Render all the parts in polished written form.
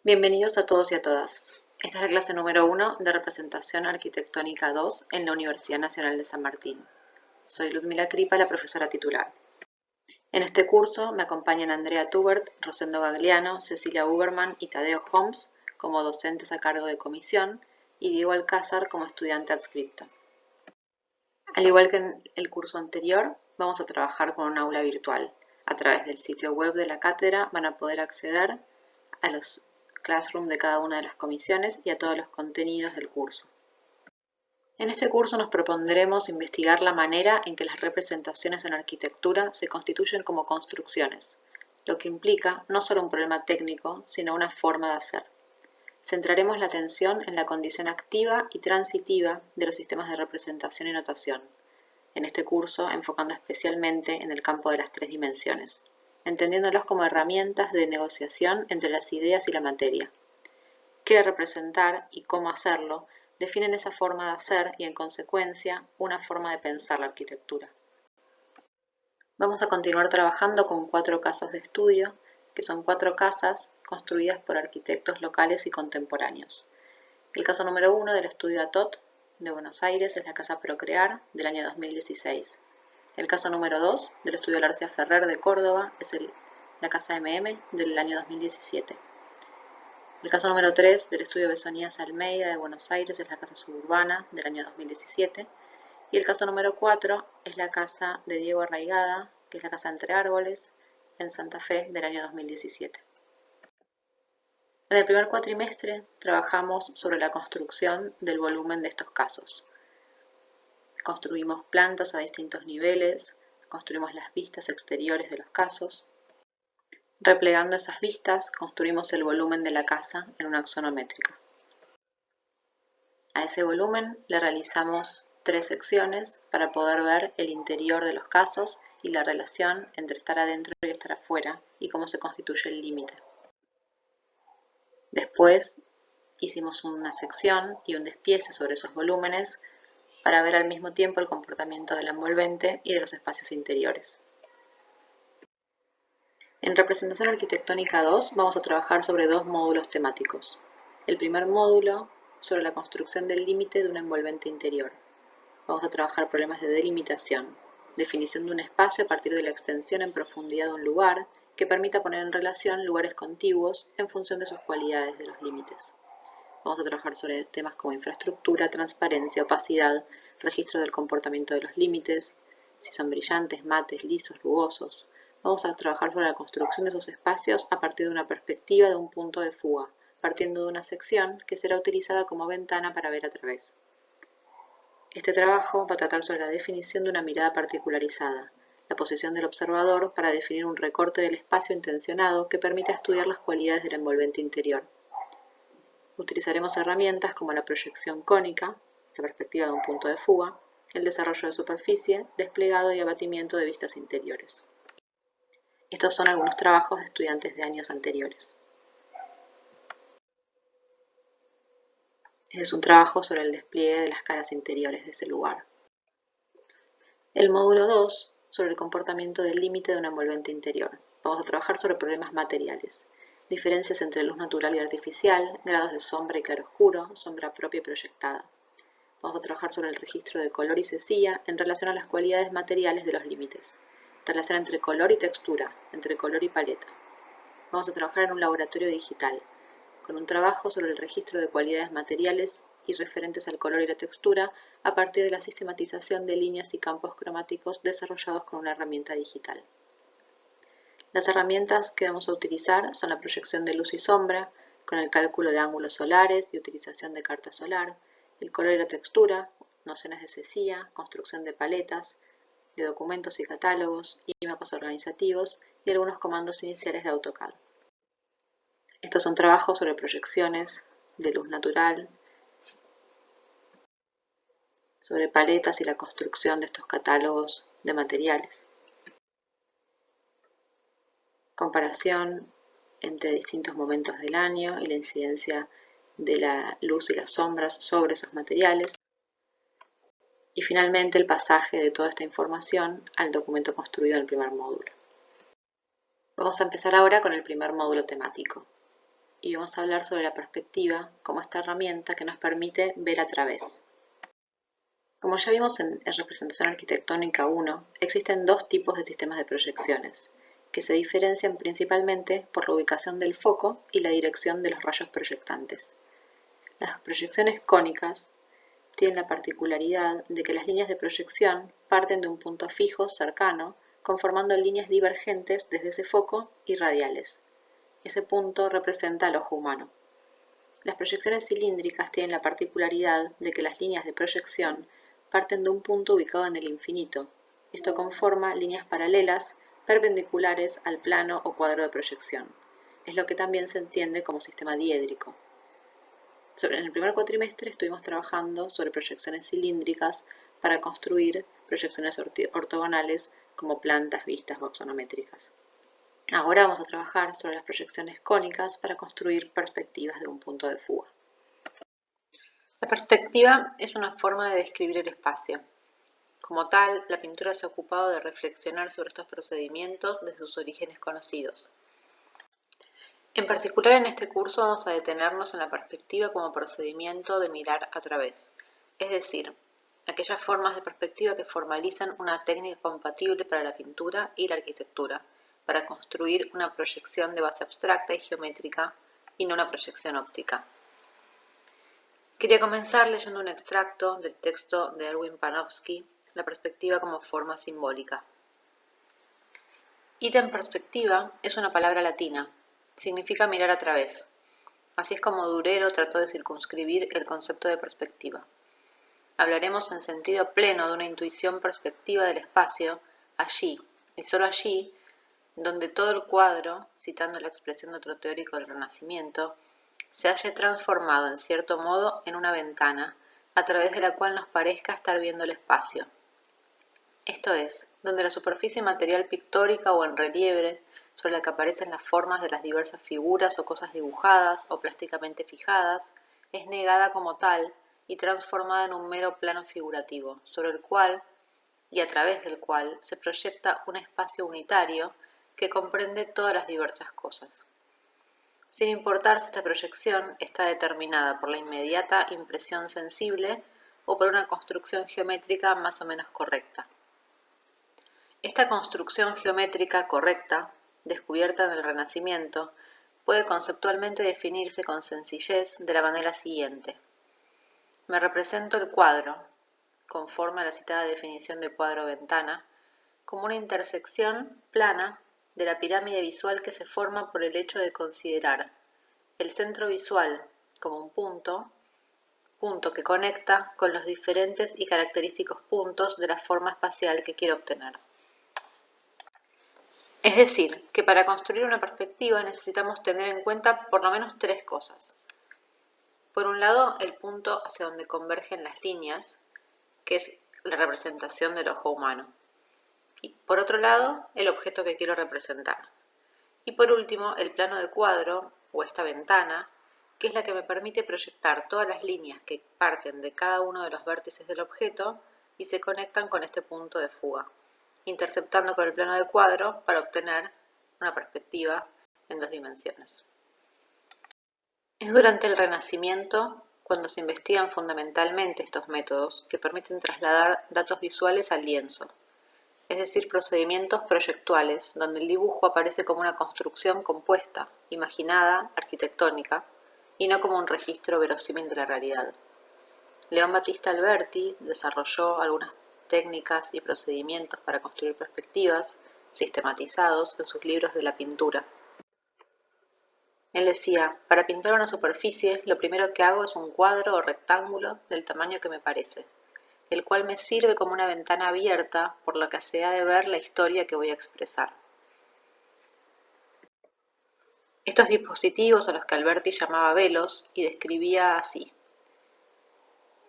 Bienvenidos a todos y a todas. Esta es la clase número 1 de Representación Arquitectónica 2 en la Universidad Nacional de San Martín. Soy Ludmila Kripa, la profesora titular. En este curso me acompañan Andrea Tubert, Rosendo Gagliano, Cecilia Uberman y Tadeo Homs como docentes a cargo de comisión y Diego Alcázar como estudiante adscripto. Al igual que en el curso anterior, vamos a trabajar con un aula virtual. A través del sitio web de la cátedra van a poder acceder a los Classroom de cada una de las comisiones y a todos los contenidos del curso. En este curso nos propondremos investigar la manera en que las representaciones en arquitectura se constituyen como construcciones, lo que implica no solo un problema técnico, sino una forma de hacer. Centraremos la atención en la condición activa y transitiva de los sistemas de representación y notación, en este curso enfocando especialmente en el campo de las tres dimensiones, entendiéndolos como herramientas de negociación entre las ideas y la materia. Qué representar y cómo hacerlo definen esa forma de hacer y, en consecuencia, una forma de pensar la arquitectura. Vamos a continuar trabajando con 4 casos de estudio, que son 4 casas construidas por arquitectos locales y contemporáneos. El caso número 1 del estudio ATOT de Buenos Aires es la Casa Procrear del año 2016. El caso número 2 del estudio Larcia Ferrer de Córdoba es la Casa MM del año 2017. El caso número 3 del estudio Besonías Almeida de Buenos Aires es la Casa Suburbana del año 2017. Y el caso número 4 es la casa de Diego Arraigada, que es la Casa Entre Árboles, en Santa Fe del año 2017. En el primer cuatrimestre trabajamos sobre la construcción del volumen de estos casos. Construimos plantas a distintos niveles, construimos las vistas exteriores de los casos. Replegando esas vistas, construimos el volumen de la casa en una axonométrica. A ese volumen le realizamos 3 secciones para poder ver el interior de los casos y la relación entre estar adentro y estar afuera y cómo se constituye el límite. Después hicimos una sección y un despiece sobre esos volúmenes para ver al mismo tiempo el comportamiento del envolvente y de los espacios interiores. En Representación Arquitectónica 2 vamos a trabajar sobre 2 módulos temáticos. El primer módulo sobre la construcción del límite de un envolvente interior. Vamos a trabajar problemas de delimitación, definición de un espacio a partir de la extensión en profundidad de un lugar que permita poner en relación lugares contiguos en función de sus cualidades de los límites. Vamos a trabajar sobre temas como infraestructura, transparencia, opacidad, registro del comportamiento de los límites, si son brillantes, mates, lisos, rugosos. Vamos a trabajar sobre la construcción de esos espacios a partir de una perspectiva de un punto de fuga, partiendo de una sección que será utilizada como ventana para ver a través. Este trabajo va a tratar sobre la definición de una mirada particularizada, la posición del observador para definir un recorte del espacio intencionado que permita estudiar las cualidades del envolvente interior. Utilizaremos herramientas como la proyección cónica, la perspectiva de un punto de fuga, el desarrollo de superficie, desplegado y abatimiento de vistas interiores. Estos son algunos trabajos de estudiantes de años anteriores. Este es un trabajo sobre el despliegue de las caras interiores de ese lugar. El módulo 2, sobre el comportamiento del límite de un envolvente interior. Vamos a trabajar sobre problemas materiales, diferencias entre luz natural y artificial, grados de sombra y claroscuro, sombra propia y proyectada. Vamos a trabajar sobre el registro de color y cesilla en relación a las cualidades materiales de los límites, relación entre color y textura, entre color y paleta. Vamos a trabajar en un laboratorio digital, con un trabajo sobre el registro de cualidades materiales y referentes al color y la textura a partir de la sistematización de líneas y campos cromáticos desarrollados con una herramienta digital. Las herramientas que vamos a utilizar son la proyección de luz y sombra, con el cálculo de ángulos solares y utilización de carta solar, el color y la textura, nociones de cesilla, construcción de paletas, de documentos y catálogos, y mapas organizativos, y algunos comandos iniciales de AutoCAD. Estos son trabajos sobre proyecciones de luz natural, sobre paletas y la construcción de estos catálogos de materiales. Comparación entre distintos momentos del año y la incidencia de la luz y las sombras sobre esos materiales. Y finalmente el pasaje de toda esta información al documento construido en el primer módulo. Vamos a empezar ahora con el primer módulo temático. y vamos a hablar sobre la perspectiva como esta herramienta que nos permite ver a través. Como ya vimos en Representación Arquitectónica 1, existen dos tipos de sistemas de proyecciones, que se diferencian principalmente por la ubicación del foco y la dirección de los rayos proyectantes. Las proyecciones cónicas tienen la particularidad de que las líneas de proyección parten de un punto fijo cercano, conformando líneas divergentes desde ese foco y radiales. Ese punto representa al ojo humano. Las proyecciones cilíndricas tienen la particularidad de que las líneas de proyección parten de un punto ubicado en el infinito. Esto conforma líneas paralelas perpendiculares al plano o cuadro de proyección. Es lo que también se entiende como sistema diédrico. En el primer cuatrimestre estuvimos trabajando sobre proyecciones cilíndricas para construir proyecciones ortogonales como plantas, vistas o axonométricas. Ahora vamos a trabajar sobre las proyecciones cónicas para construir perspectivas de un punto de fuga. La perspectiva es una forma de describir el espacio. Como tal, la pintura se ha ocupado de reflexionar sobre estos procedimientos desde sus orígenes conocidos. En particular, en este curso vamos a detenernos en la perspectiva como procedimiento de mirar a través, es decir, aquellas formas de perspectiva que formalizan una técnica compatible para la pintura y la arquitectura, para construir una proyección de base abstracta y geométrica y no una proyección óptica. Quería comenzar leyendo un extracto del texto de Erwin Panofsky, La perspectiva como forma simbólica. Ítem perspectiva es una palabra latina, significa mirar a través. Así es como Durero trató de circunscribir el concepto de perspectiva. Hablaremos en sentido pleno de una intuición perspectiva del espacio, allí, y solo allí, donde todo el cuadro, citando la expresión de otro teórico del Renacimiento, se haya transformado en cierto modo en una ventana, a través de la cual nos parezca estar viendo el espacio. Esto es, donde la superficie material pictórica o en relieve, sobre la que aparecen las formas de las diversas figuras o cosas dibujadas o plásticamente fijadas, es negada como tal y transformada en un mero plano figurativo, sobre el cual y a través del cual se proyecta un espacio unitario que comprende todas las diversas cosas. Sin importar si esta proyección está determinada por la inmediata impresión sensible o por una construcción geométrica más o menos correcta. Esta construcción geométrica correcta, descubierta en el Renacimiento, puede conceptualmente definirse con sencillez de la manera siguiente. Me represento el cuadro, conforme a la citada definición de cuadro-ventana, como una intersección plana de la pirámide visual que se forma por el hecho de considerar el centro visual como un punto que conecta con los diferentes y característicos puntos de la forma espacial que quiero obtener. Es decir, que para construir una perspectiva necesitamos tener en cuenta por lo menos tres cosas. Por un lado, el punto hacia donde convergen las líneas, que es la representación del ojo humano. Y por otro lado, el objeto que quiero representar. Y por último, el plano de cuadro, o esta ventana, que es la que me permite proyectar todas las líneas que parten de cada uno de los vértices del objeto y se conectan con este punto de fuga, interceptando con el plano de cuadro para obtener una perspectiva en dos dimensiones. Es durante el Renacimiento cuando se investigan fundamentalmente estos métodos que permiten trasladar datos visuales al lienzo, es decir, procedimientos proyectuales, donde el dibujo aparece como una construcción compuesta, imaginada, arquitectónica, y no como un registro verosímil de la realidad. León Battista Alberti desarrolló algunas técnicas y procedimientos para construir perspectivas, sistematizados en sus libros de la pintura. Él decía, para pintar una superficie, lo primero que hago es un cuadro o rectángulo del tamaño que me parece, el cual me sirve como una ventana abierta por la que se ha de ver la historia que voy a expresar. Estos dispositivos a los que Alberti llamaba velos y describía así.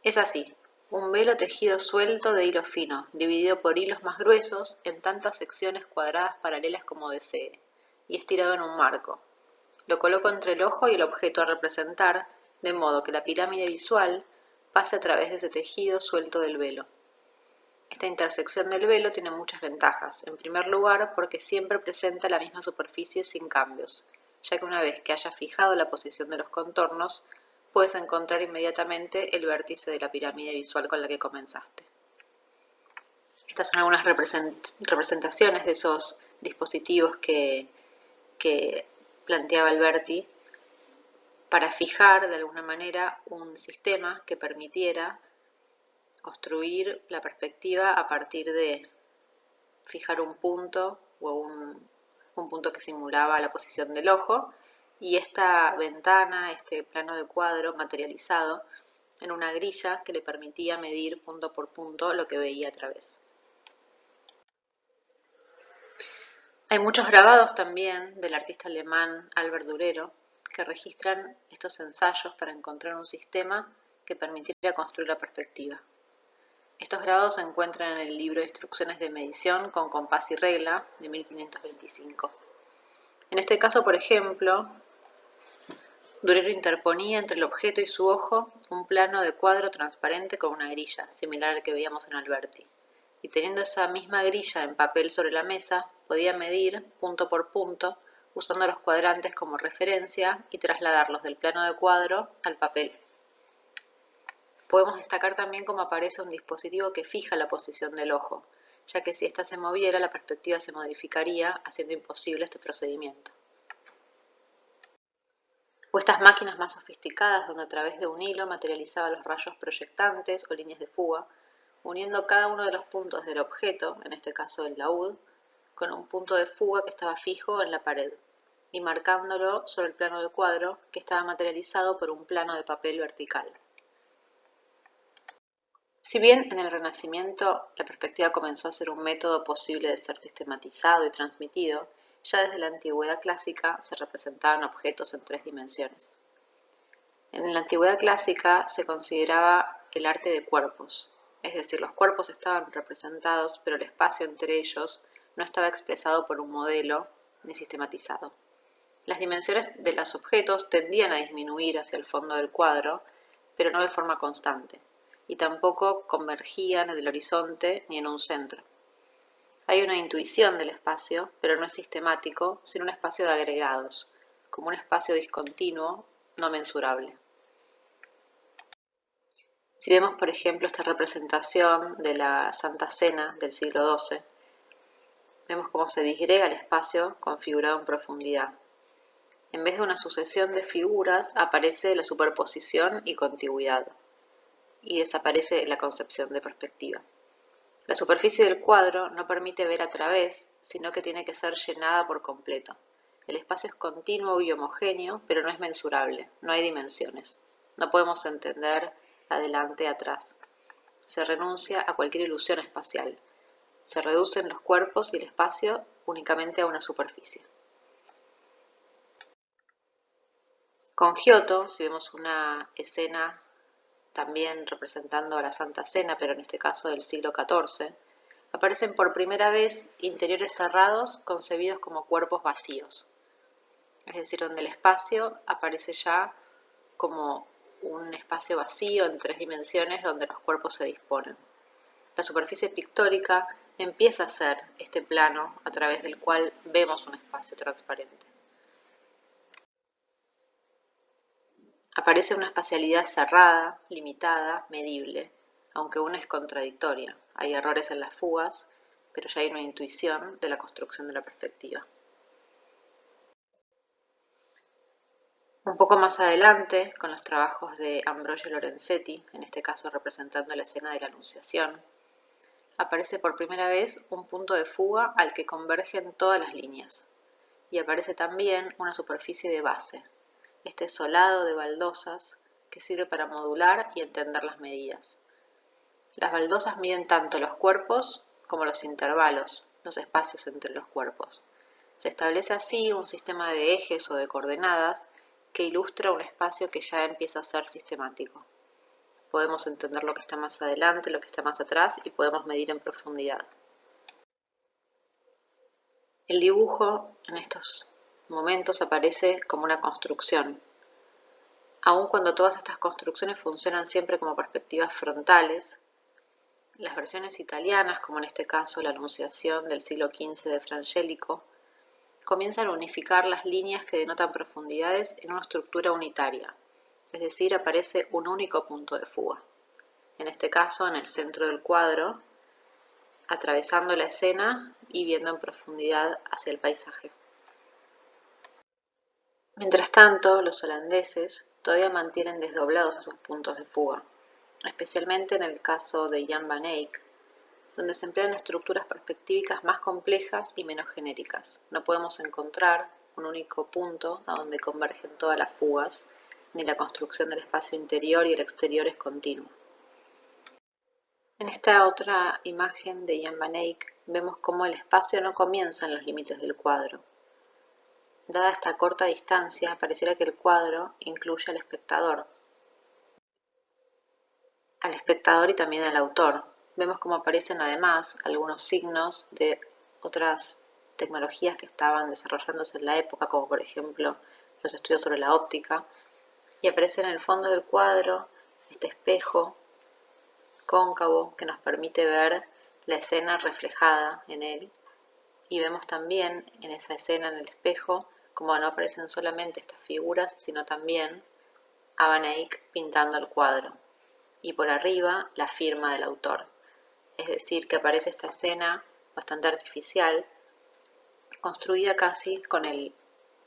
Es así, un velo tejido suelto de hilo fino, dividido por hilos más gruesos en tantas secciones cuadradas paralelas como desee, y estirado en un marco. Lo coloco entre el ojo y el objeto a representar, de modo que la pirámide visual pase a través de ese tejido suelto del velo. Esta intersección del velo tiene muchas ventajas. En primer lugar, porque siempre presenta la misma superficie sin cambios. ya que una vez que hayas fijado la posición de los contornos, puedes encontrar inmediatamente el vértice de la pirámide visual con la que comenzaste. Estas son algunas representaciones de esos dispositivos que planteaba Alberti para fijar de alguna manera un sistema que permitiera construir la perspectiva a partir de fijar un punto o un punto que simulaba la posición del ojo y esta ventana, este plano de cuadro materializado en una grilla que le permitía medir punto por punto lo que veía a través. Hay muchos grabados también del artista alemán Albert Durero que registran estos ensayos para encontrar un sistema que permitiera construir la perspectiva. Estos grabados se encuentran en el libro de Instrucciones de medición con compás y regla de 1525. En este caso, por ejemplo, Durero interponía entre el objeto y su ojo un plano de cuadro transparente con una grilla, similar al que veíamos en Alberti. Y teniendo esa misma grilla en papel sobre la mesa, podía medir punto por punto, usando los cuadrantes como referencia y trasladarlos del plano de cuadro al papel. Podemos destacar también cómo aparece un dispositivo que fija la posición del ojo, ya que si ésta se moviera, la perspectiva se modificaría, haciendo imposible este procedimiento. O estas máquinas más sofisticadas donde a través de un hilo materializaba los rayos proyectantes o líneas de fuga, uniendo cada uno de los puntos del objeto, en este caso el laúd, con un punto de fuga que estaba fijo en la pared y marcándolo sobre el plano de cuadro que estaba materializado por un plano de papel vertical. Si bien en el Renacimiento la perspectiva comenzó a ser un método posible de ser sistematizado y transmitido, ya desde la antigüedad clásica se representaban objetos en 3 dimensiones. En la antigüedad clásica se consideraba el arte de cuerpos, es decir, los cuerpos estaban representados, pero el espacio entre ellos no estaba expresado por un modelo ni sistematizado. Las dimensiones de los objetos tendían a disminuir hacia el fondo del cuadro, pero no de forma constante, y tampoco convergían en el horizonte ni en un centro. Hay una intuición del espacio, pero no es sistemático, sino un espacio de agregados, como un espacio discontinuo, no mensurable. Si vemos, por ejemplo, esta representación de la Santa Cena del siglo XII, vemos cómo se disgrega el espacio configurado en profundidad. En vez de una sucesión de figuras, aparece la superposición y contigüidad, y desaparece la concepción de perspectiva. La superficie del cuadro no permite ver a través, sino que tiene que ser llenada por completo. El espacio es continuo y homogéneo, pero no es mensurable, no hay dimensiones. No podemos entender adelante, atrás. Se renuncia a cualquier ilusión espacial. Se reducen los cuerpos y el espacio únicamente a una superficie. Con Giotto, si vemos una escena también representando a la Santa Cena, pero en este caso del siglo XIV, aparecen por primera vez interiores cerrados concebidos como cuerpos vacíos, es decir, donde el espacio aparece ya como un espacio vacío en 3 dimensiones donde los cuerpos se disponen. La superficie pictórica empieza a ser este plano a través del cual vemos un espacio transparente. Aparece una espacialidad cerrada, limitada, medible, aunque una es contradictoria. Hay errores en las fugas, pero ya hay una intuición de la construcción de la perspectiva. Un poco más adelante, con los trabajos de Ambrogio Lorenzetti, en este caso representando la escena de la Anunciación, aparece por primera vez un punto de fuga al que convergen todas las líneas, y aparece también una superficie de base, este solado de baldosas que sirve para modular y entender las medidas. Las baldosas miden tanto los cuerpos como los intervalos, los espacios entre los cuerpos. Se establece así un sistema de ejes o de coordenadas que ilustra un espacio que ya empieza a ser sistemático. Podemos entender lo que está más adelante, lo que está más atrás y podemos medir en profundidad. El dibujo en estos momentos aparece como una construcción. Aun cuando todas estas construcciones funcionan siempre como perspectivas frontales, las versiones italianas, como en este caso la Anunciación del siglo XV de Frangélico, comienzan a unificar las líneas que denotan profundidades en una estructura unitaria, es decir, aparece un único punto de fuga. En este caso, en el centro del cuadro, atravesando la escena y viendo en profundidad hacia el paisaje. Mientras tanto, los holandeses todavía mantienen desdoblados esos puntos de fuga, especialmente en el caso de Jan van Eyck, donde se emplean estructuras perspectivas más complejas y menos genéricas. No podemos encontrar un único punto a donde convergen todas las fugas, ni la construcción del espacio interior y el exterior es continua. En esta otra imagen de Jan van Eyck vemos cómo el espacio no comienza en los límites del cuadro. Dada esta corta distancia, pareciera que el cuadro incluye al espectador y también al autor. Vemos cómo aparecen además algunos signos de otras tecnologías que estaban desarrollándose en la época, como por ejemplo los estudios sobre la óptica, y aparece en el fondo del cuadro este espejo cóncavo que nos permite ver la escena reflejada en él, y vemos también en esa escena en el espejo como no aparecen solamente estas figuras, sino también a Van Eyck pintando el cuadro, y por arriba la firma del autor. Es decir, que aparece esta escena bastante artificial, construida casi con el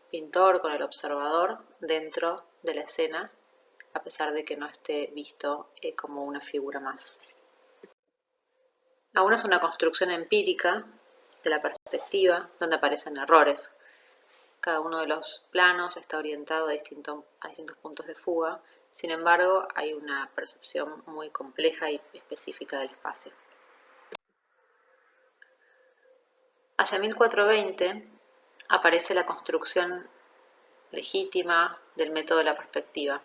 pintor, con el observador dentro de la escena, a pesar de que no esté visto como una figura más. Aún es una construcción empírica de la perspectiva donde aparecen errores. Cada uno de los planos está orientado a distintos puntos de fuga, sin embargo hay una percepción muy compleja y específica del espacio. Hacia 1420 aparece la construcción legítima del método de la perspectiva.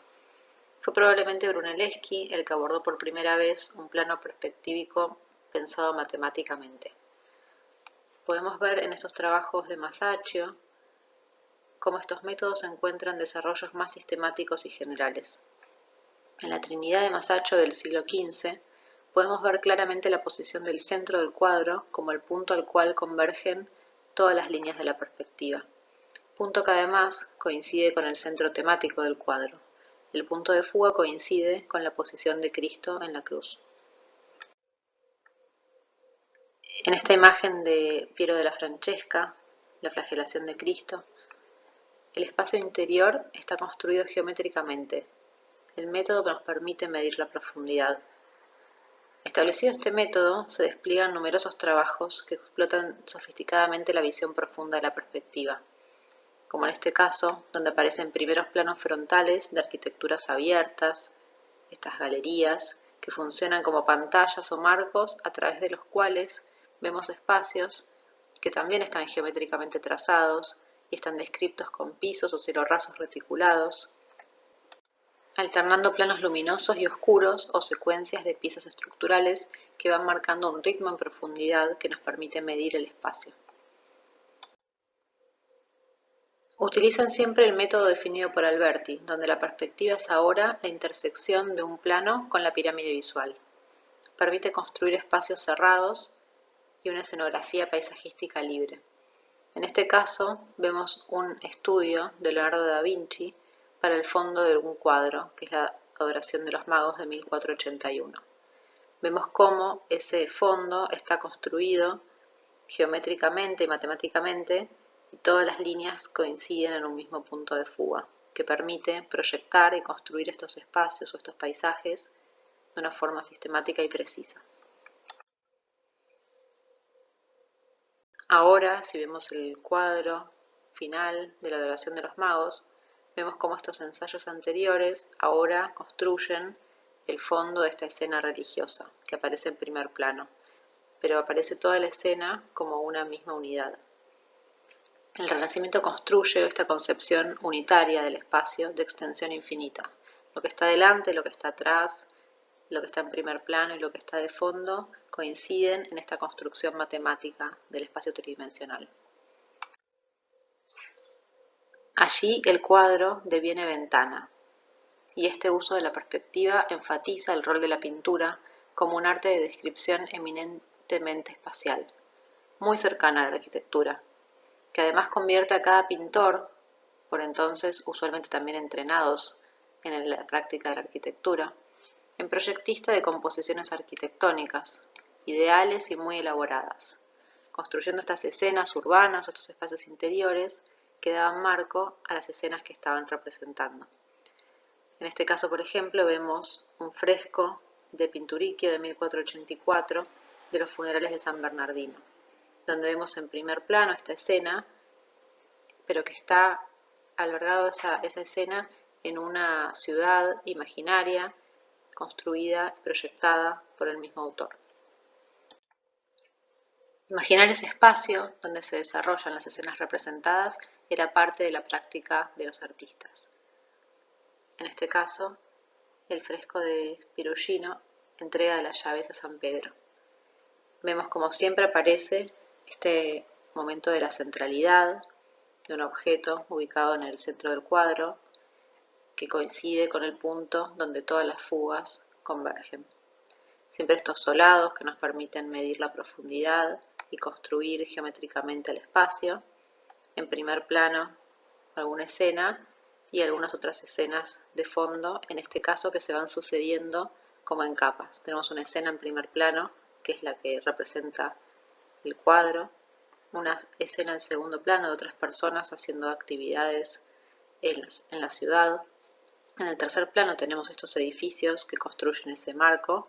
Fue probablemente Brunelleschi el que abordó por primera vez un plano perspectívico pensado matemáticamente. Podemos ver en estos trabajos de Masaccio cómo estos métodos encuentran desarrollos más sistemáticos y generales. En la Trinidad de Masaccio del siglo XV podemos ver claramente la posición del centro del cuadro como el punto al cual convergen todas las líneas de la perspectiva, punto que además coincide con el centro temático del cuadro. El punto de fuga coincide con la posición de Cristo en la cruz. En esta imagen de Piero de la Francesca, la flagelación de Cristo, el espacio interior está construido geométricamente. El método nos permite medir la profundidad. Establecido este método, se despliegan numerosos trabajos que explotan sofisticadamente la visión profunda de la perspectiva, como en este caso, donde aparecen primeros planos frontales de arquitecturas abiertas, estas galerías, que funcionan como pantallas o marcos a través de los cuales vemos espacios que también están geométricamente trazados y están descritos con pisos o cielorrasos reticulados, alternando planos luminosos y oscuros o secuencias de piezas estructurales que van marcando un ritmo en profundidad que nos permite medir el espacio. Utilizan siempre el método definido por Alberti, donde la perspectiva es ahora la intersección de un plano con la pirámide visual. Permite construir espacios cerrados y una escenografía paisajística libre. En este caso vemos un estudio de Leonardo da Vinci para el fondo de un cuadro, que es la Adoración de los Magos de 1481. Vemos cómo ese fondo está construido geométricamente y matemáticamente, y todas las líneas coinciden en un mismo punto de fuga, que permite proyectar y construir estos espacios o estos paisajes de una forma sistemática y precisa. Ahora, si vemos el cuadro final de la Adoración de los Magos, vemos cómo estos ensayos anteriores ahora construyen el fondo de esta escena religiosa, que aparece en primer plano, pero aparece toda la escena como una misma unidad. El Renacimiento construye esta concepción unitaria del espacio de extensión infinita. Lo que está delante, lo que está atrás, lo que está en primer plano y lo que está de fondo coinciden en esta construcción matemática del espacio tridimensional. Allí el cuadro deviene ventana, y este uso de la perspectiva enfatiza el rol de la pintura como un arte de descripción eminentemente espacial, muy cercana a la arquitectura. que además convierte a cada pintor, por entonces usualmente también entrenados en la práctica de la arquitectura, en proyectista de composiciones arquitectónicas, ideales y muy elaboradas, construyendo estas escenas urbanas o estos espacios interiores que daban marco a las escenas que estaban representando. En este caso, por ejemplo, vemos un fresco de Pinturicchio de 1484 de los funerales de San Bernardino, donde vemos en primer plano esta escena, pero que está albergado esa escena en una ciudad imaginaria, construida y proyectada por el mismo autor. Imaginar ese espacio donde se desarrollan las escenas representadas era parte de la práctica de los artistas. En este caso, el fresco de Perugino entrega las llaves a San Pedro. Vemos como siempre aparece este momento de la centralidad de un objeto ubicado en el centro del cuadro, que coincide con el punto donde todas las fugas convergen. Siempre estos solados que nos permiten medir la profundidad y construir geométricamente el espacio. En primer plano, alguna escena y algunas otras escenas de fondo, en este caso que se van sucediendo como en capas. Tenemos una escena en primer plano, que es la que representa el cuadro, una escena en segundo plano de otras personas haciendo actividades en la ciudad. En el tercer plano tenemos estos edificios que construyen ese marco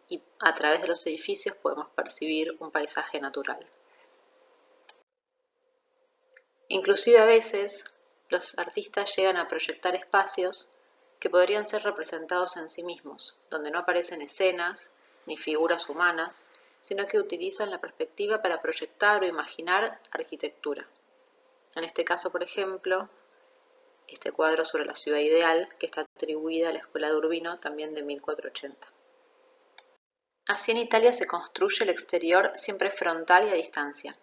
y a través de los edificios podemos percibir un paisaje natural. Inclusive a veces los artistas llegan a proyectar espacios que podrían ser representados en sí mismos, donde no aparecen escenas ni figuras humanas, sino que utilizan la perspectiva para proyectar o imaginar arquitectura. En este caso, por ejemplo, este cuadro sobre la ciudad ideal, que está atribuida a la Escuela de Urbino, también de 1480. Así en Italia se construye el exterior siempre frontal y a distancia.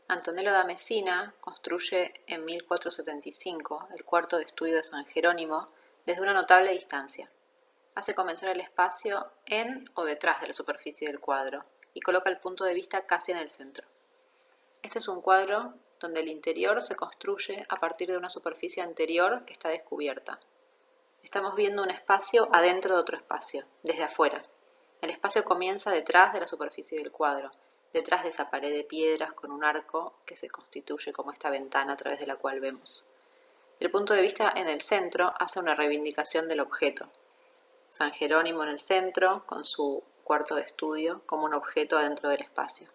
Antonello da Messina construye en 1475 el cuarto de estudio de San Jerónimo desde una notable distancia. Hace comenzar el espacio en o detrás de la superficie del cuadro y coloca el punto de vista casi en el centro. Este es un cuadro donde el interior se construye a partir de una superficie anterior que está descubierta. Estamos viendo un espacio adentro de otro espacio, desde afuera. El espacio comienza detrás de la superficie del cuadro, detrás de esa pared de piedras con un arco que se constituye como esta ventana a través de la cual vemos. El punto de vista en el centro hace una reivindicación del objeto. San Jerónimo en el centro, con su cuarto de estudio, como un objeto adentro del espacio.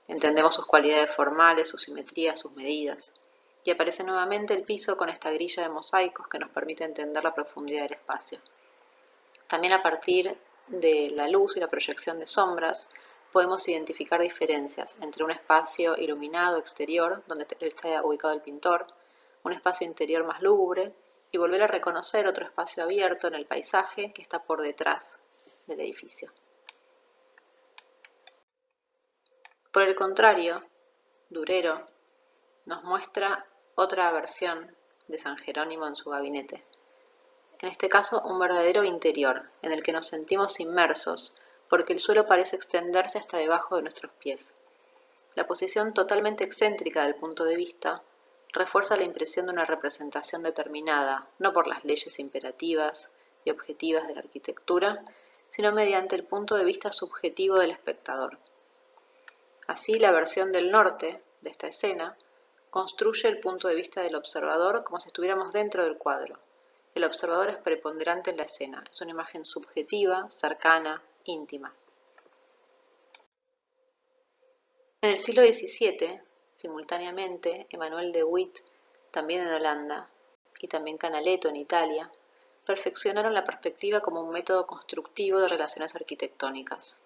Entendemos sus cualidades formales, su simetría, sus medidas. Y aparece nuevamente el piso con esta grilla de mosaicos que nos permite entender la profundidad del espacio. También a partir de la luz y la proyección de sombras, podemos identificar diferencias entre un espacio iluminado exterior, donde está ubicado el pintor, un espacio interior más lúgubre, y volver a reconocer otro espacio abierto en el paisaje que está por detrás del edificio. Por el contrario, Durero nos muestra otra versión de San Jerónimo en su gabinete. En este caso, un verdadero interior, en el que nos sentimos inmersos, porque el suelo parece extenderse hasta debajo de nuestros pies. La posición totalmente excéntrica del punto de vista refuerza la impresión de una representación determinada, no por las leyes imperativas y objetivas de la arquitectura, sino mediante el punto de vista subjetivo del espectador. Así, la versión del norte de esta escena construye el punto de vista del observador como si estuviéramos dentro del cuadro. El observador es preponderante en la escena, es una imagen subjetiva, cercana, íntima. En el siglo XVII, simultáneamente, Emanuel de Witt, también en Holanda, y también Canaletto en Italia, perfeccionaron la perspectiva como un método constructivo de relaciones arquitectónicas.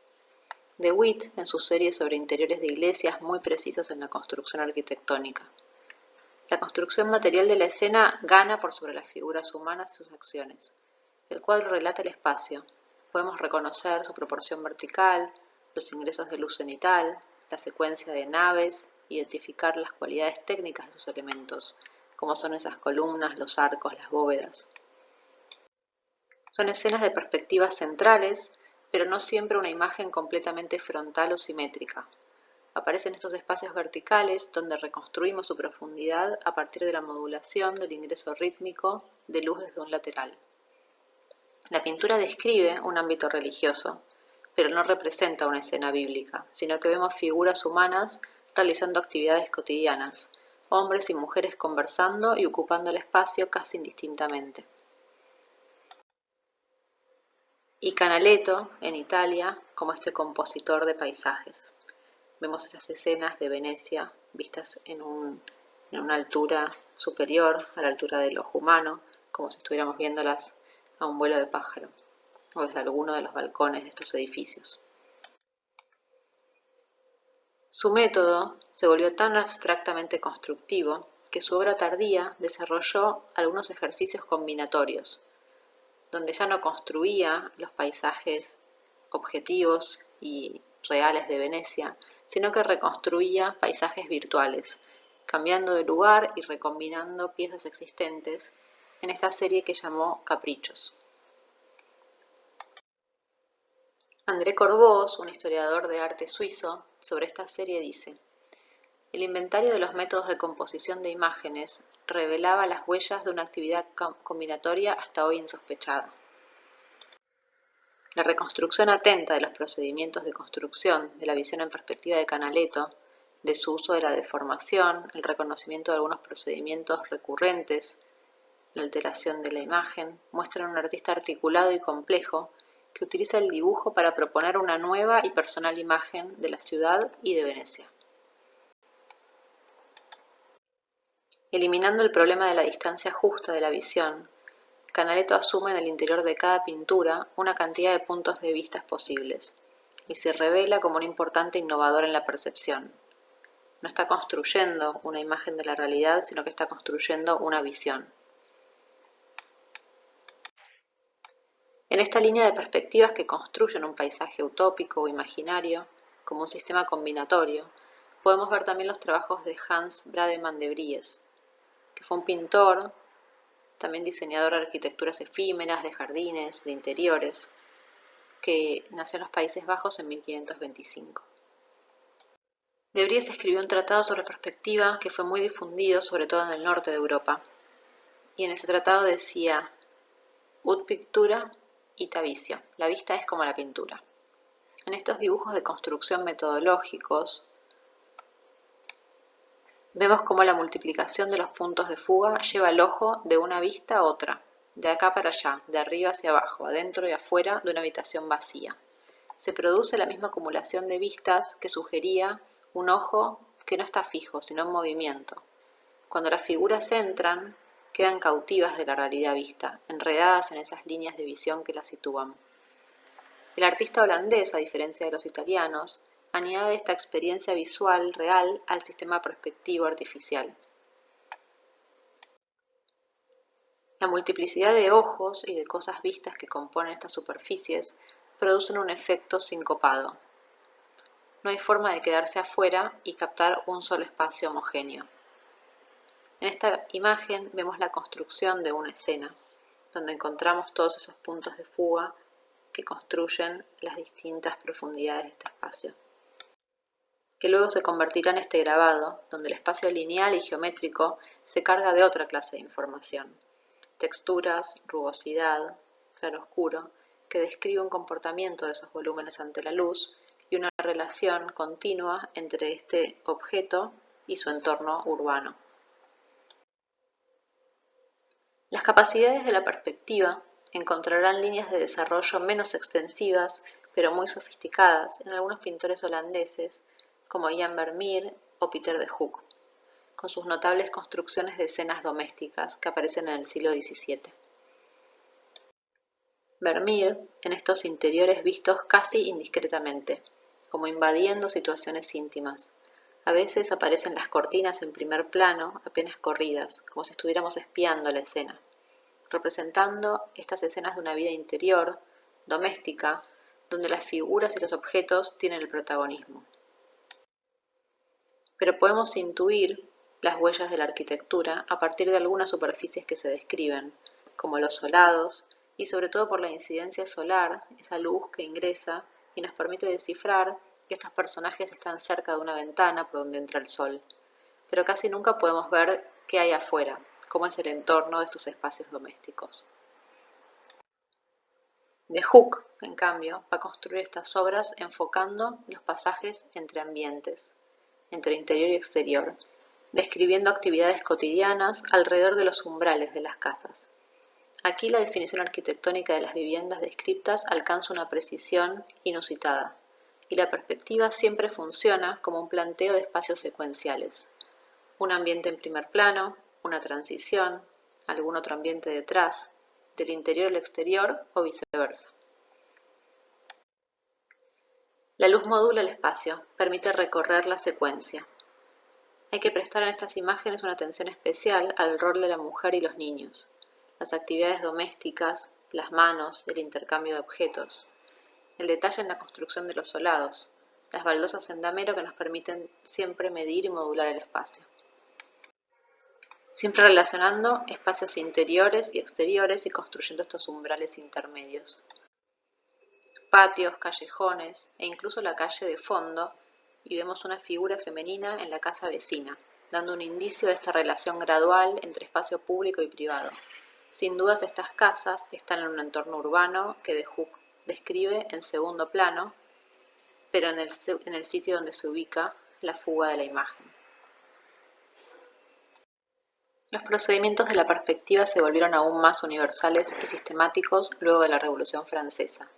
De Witt, en su serie sobre interiores de iglesias muy precisas en la construcción arquitectónica. La construcción material de la escena gana por sobre las figuras humanas y sus acciones. El cuadro relata el espacio. Podemos reconocer su proporción vertical, los ingresos de luz cenital, la secuencia de naves, identificar las cualidades técnicas de sus elementos, como son esas columnas, los arcos, las bóvedas. Son escenas de perspectivas centrales, pero no siempre una imagen completamente frontal o simétrica. Aparecen estos espacios verticales donde reconstruimos su profundidad a partir de la modulación del ingreso rítmico de luz desde un lateral. La pintura describe un ámbito religioso, pero no representa una escena bíblica, sino que vemos figuras humanas realizando actividades cotidianas, hombres y mujeres conversando y ocupando el espacio casi indistintamente. Y Canaletto, en Italia, como este compositor de paisajes. Vemos esas escenas de Venecia vistas en una altura superior a la altura del ojo humano, como si estuviéramos viéndolas a un vuelo de pájaro, o desde alguno de los balcones de estos edificios. Su método se volvió tan abstractamente constructivo que su obra tardía desarrolló algunos ejercicios combinatorios, donde ya no construía los paisajes objetivos y reales de Venecia, sino que reconstruía paisajes virtuales, cambiando de lugar y recombinando piezas existentes en esta serie que llamó Caprichos. André Corbos, un historiador de arte suizo, sobre esta serie dice: el inventario de los métodos de composición de imágenes revelaba las huellas de una actividad combinatoria hasta hoy insospechada. La reconstrucción atenta de los procedimientos de construcción de la visión en perspectiva de Canaletto, de su uso de la deformación, el reconocimiento de algunos procedimientos recurrentes, la alteración de la imagen, muestran un artista articulado y complejo que utiliza el dibujo para proponer una nueva y personal imagen de la ciudad y de Venecia. Eliminando el problema de la distancia justa de la visión, Canaletto asume en el interior de cada pintura una cantidad de puntos de vista posibles y se revela como un importante innovador en la percepción. No está construyendo una imagen de la realidad, sino que está construyendo una visión. En esta línea de perspectivas que construyen un paisaje utópico o imaginario, como un sistema combinatorio, podemos ver también los trabajos de Hans Brademann de Vries, que fue un pintor, también diseñador de arquitecturas efímeras, de jardines, de interiores, que nació en los Países Bajos en 1525. De Vries escribió un tratado sobre perspectiva que fue muy difundido, sobre todo en el norte de Europa, y en ese tratado decía: ut pictura ita visio, la vista es como la pintura. En estos dibujos de construcción metodológicos vemos cómo la multiplicación de los puntos de fuga lleva el ojo de una vista a otra, de acá para allá, de arriba hacia abajo, adentro y afuera de una habitación vacía. Se produce la misma acumulación de vistas que sugería un ojo que no está fijo, sino en movimiento. Cuando las figuras entran, quedan cautivas de la realidad vista, enredadas en esas líneas de visión que las sitúan. El artista holandés, a diferencia de los italianos, añade esta experiencia visual real al sistema perspectivo artificial. La multiplicidad de ojos y de cosas vistas que componen estas superficies producen un efecto sincopado. No hay forma de quedarse afuera y captar un solo espacio homogéneo. En esta imagen vemos la construcción de una escena, donde encontramos todos esos puntos de fuga que construyen las distintas profundidades de este espacio, que luego se convertirá en este grabado, donde el espacio lineal y geométrico se carga de otra clase de información, texturas, rugosidad, claroscuro, que describe un comportamiento de esos volúmenes ante la luz y una relación continua entre este objeto y su entorno urbano. Las capacidades de la perspectiva encontrarán líneas de desarrollo menos extensivas, pero muy sofisticadas, en algunos pintores holandeses, como Jan Vermeer o Pieter de Hoek, con sus notables construcciones de escenas domésticas que aparecen en el siglo XVII. Vermeer en estos interiores vistos casi indiscretamente, como invadiendo situaciones íntimas. A veces aparecen las cortinas en primer plano, apenas corridas, como si estuviéramos espiando la escena, representando estas escenas de una vida interior, doméstica, donde las figuras y los objetos tienen el protagonismo. Pero podemos intuir las huellas de la arquitectura a partir de algunas superficies que se describen, como los solados, y sobre todo por la incidencia solar, esa luz que ingresa y nos permite descifrar que estos personajes están cerca de una ventana por donde entra el sol, pero casi nunca podemos ver qué hay afuera, cómo es el entorno de estos espacios domésticos. De Hooke, en cambio, va a construir estas obras enfocando los pasajes entre ambientes, entre interior y exterior, describiendo actividades cotidianas alrededor de los umbrales de las casas. Aquí la definición arquitectónica de las viviendas descriptas alcanza una precisión inusitada, y la perspectiva siempre funciona como un planteo de espacios secuenciales. Un ambiente en primer plano, una transición, algún otro ambiente detrás, del interior al exterior o viceversa. La luz modula el espacio, permite recorrer la secuencia. Hay que prestar en estas imágenes una atención especial al rol de la mujer y los niños, las actividades domésticas, las manos, el intercambio de objetos, el detalle en la construcción de los solados, las baldosas en damero que nos permiten siempre medir y modular el espacio. Siempre relacionando espacios interiores y exteriores y construyendo estos umbrales intermedios. Patios, callejones e incluso la calle de fondo, y vemos una figura femenina en la casa vecina, dando un indicio de esta relación gradual entre espacio público y privado. Sin dudas estas casas están en un entorno urbano que de Hooke describe en segundo plano, pero en el sitio donde se ubica la fuga de la imagen. Los procedimientos de la perspectiva se volvieron aún más universales y sistemáticos luego de la Revolución Francesa,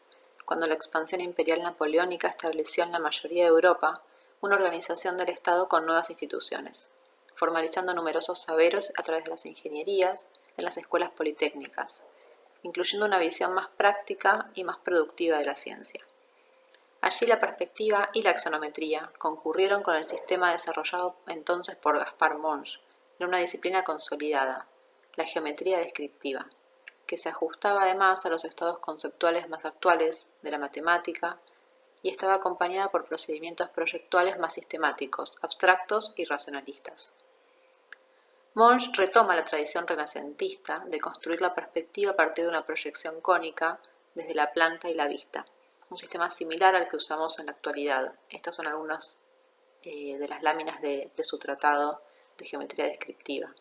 cuando la expansión imperial napoleónica estableció en la mayoría de Europa una organización del Estado con nuevas instituciones, formalizando numerosos saberes a través de las ingenierías en las escuelas politécnicas, incluyendo una visión más práctica y más productiva de la ciencia. Allí la perspectiva y la axonometría concurrieron con el sistema desarrollado entonces por Gaspar Monge, en una disciplina consolidada, la geometría descriptiva, que se ajustaba además a los estados conceptuales más actuales de la matemática y estaba acompañada por procedimientos proyectuales más sistemáticos, abstractos y racionalistas. Monge retoma la tradición renacentista de construir la perspectiva a partir de una proyección cónica desde la planta y la vista, un sistema similar al que usamos en la actualidad. Estas son algunas de las láminas de su tratado de geometría descriptiva.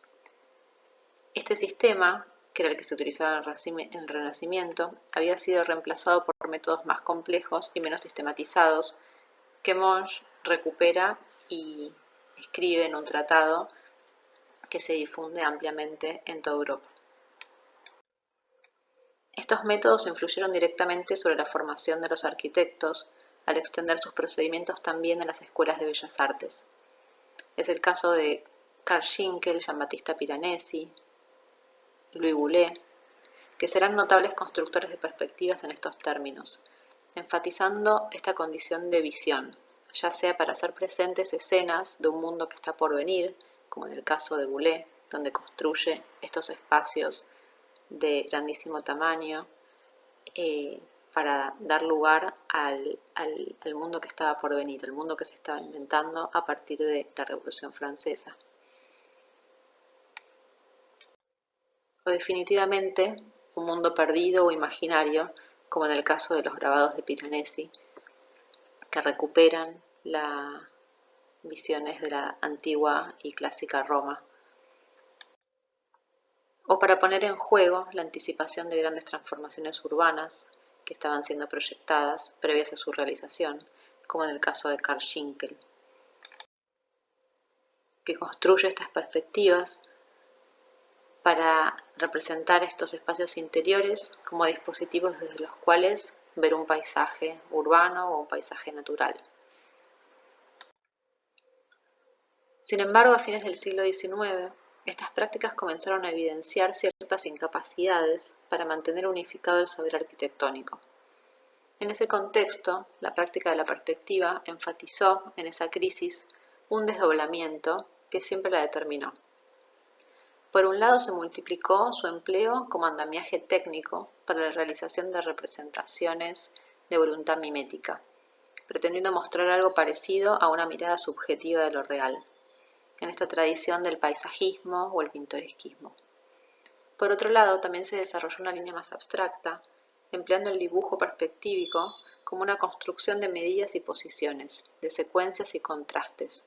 Este sistema, que era el que se utilizaba en el Renacimiento, había sido reemplazado por métodos más complejos y menos sistematizados que Monge recupera y escribe en un tratado que se difunde ampliamente en toda Europa. Estos métodos influyeron directamente sobre la formación de los arquitectos al extender sus procedimientos también a las escuelas de bellas artes. Es el caso de Carl Schinkel, Giambattista Piranesi, Louis Boullée, que serán notables constructores de perspectivas en estos términos, enfatizando esta condición de visión, ya sea para hacer presentes escenas de un mundo que está por venir, como en el caso de Boullée, donde construye estos espacios de grandísimo tamaño para dar lugar al mundo que estaba por venir, al mundo que se estaba inventando a partir de la Revolución Francesa. O definitivamente un mundo perdido o imaginario, como en el caso de los grabados de Piranesi, que recuperan las visiones de la antigua y clásica Roma, o para poner en juego la anticipación de grandes transformaciones urbanas que estaban siendo proyectadas previas a su realización, como en el caso de Carl Schinkel, que construye estas perspectivas para representar estos espacios interiores como dispositivos desde los cuales ver un paisaje urbano o un paisaje natural. Sin embargo, a fines del siglo XIX, estas prácticas comenzaron a evidenciar ciertas incapacidades para mantener unificado el saber arquitectónico. En ese contexto, la práctica de la perspectiva enfatizó en esa crisis un desdoblamiento que siempre la determinó. Por un lado, se multiplicó su empleo como andamiaje técnico para la realización de representaciones de voluntad mimética, pretendiendo mostrar algo parecido a una mirada subjetiva de lo real, en esta tradición del paisajismo o el pintoresquismo. Por otro lado, también se desarrolló una línea más abstracta, empleando el dibujo perspectívico como una construcción de medidas y posiciones, de secuencias y contrastes,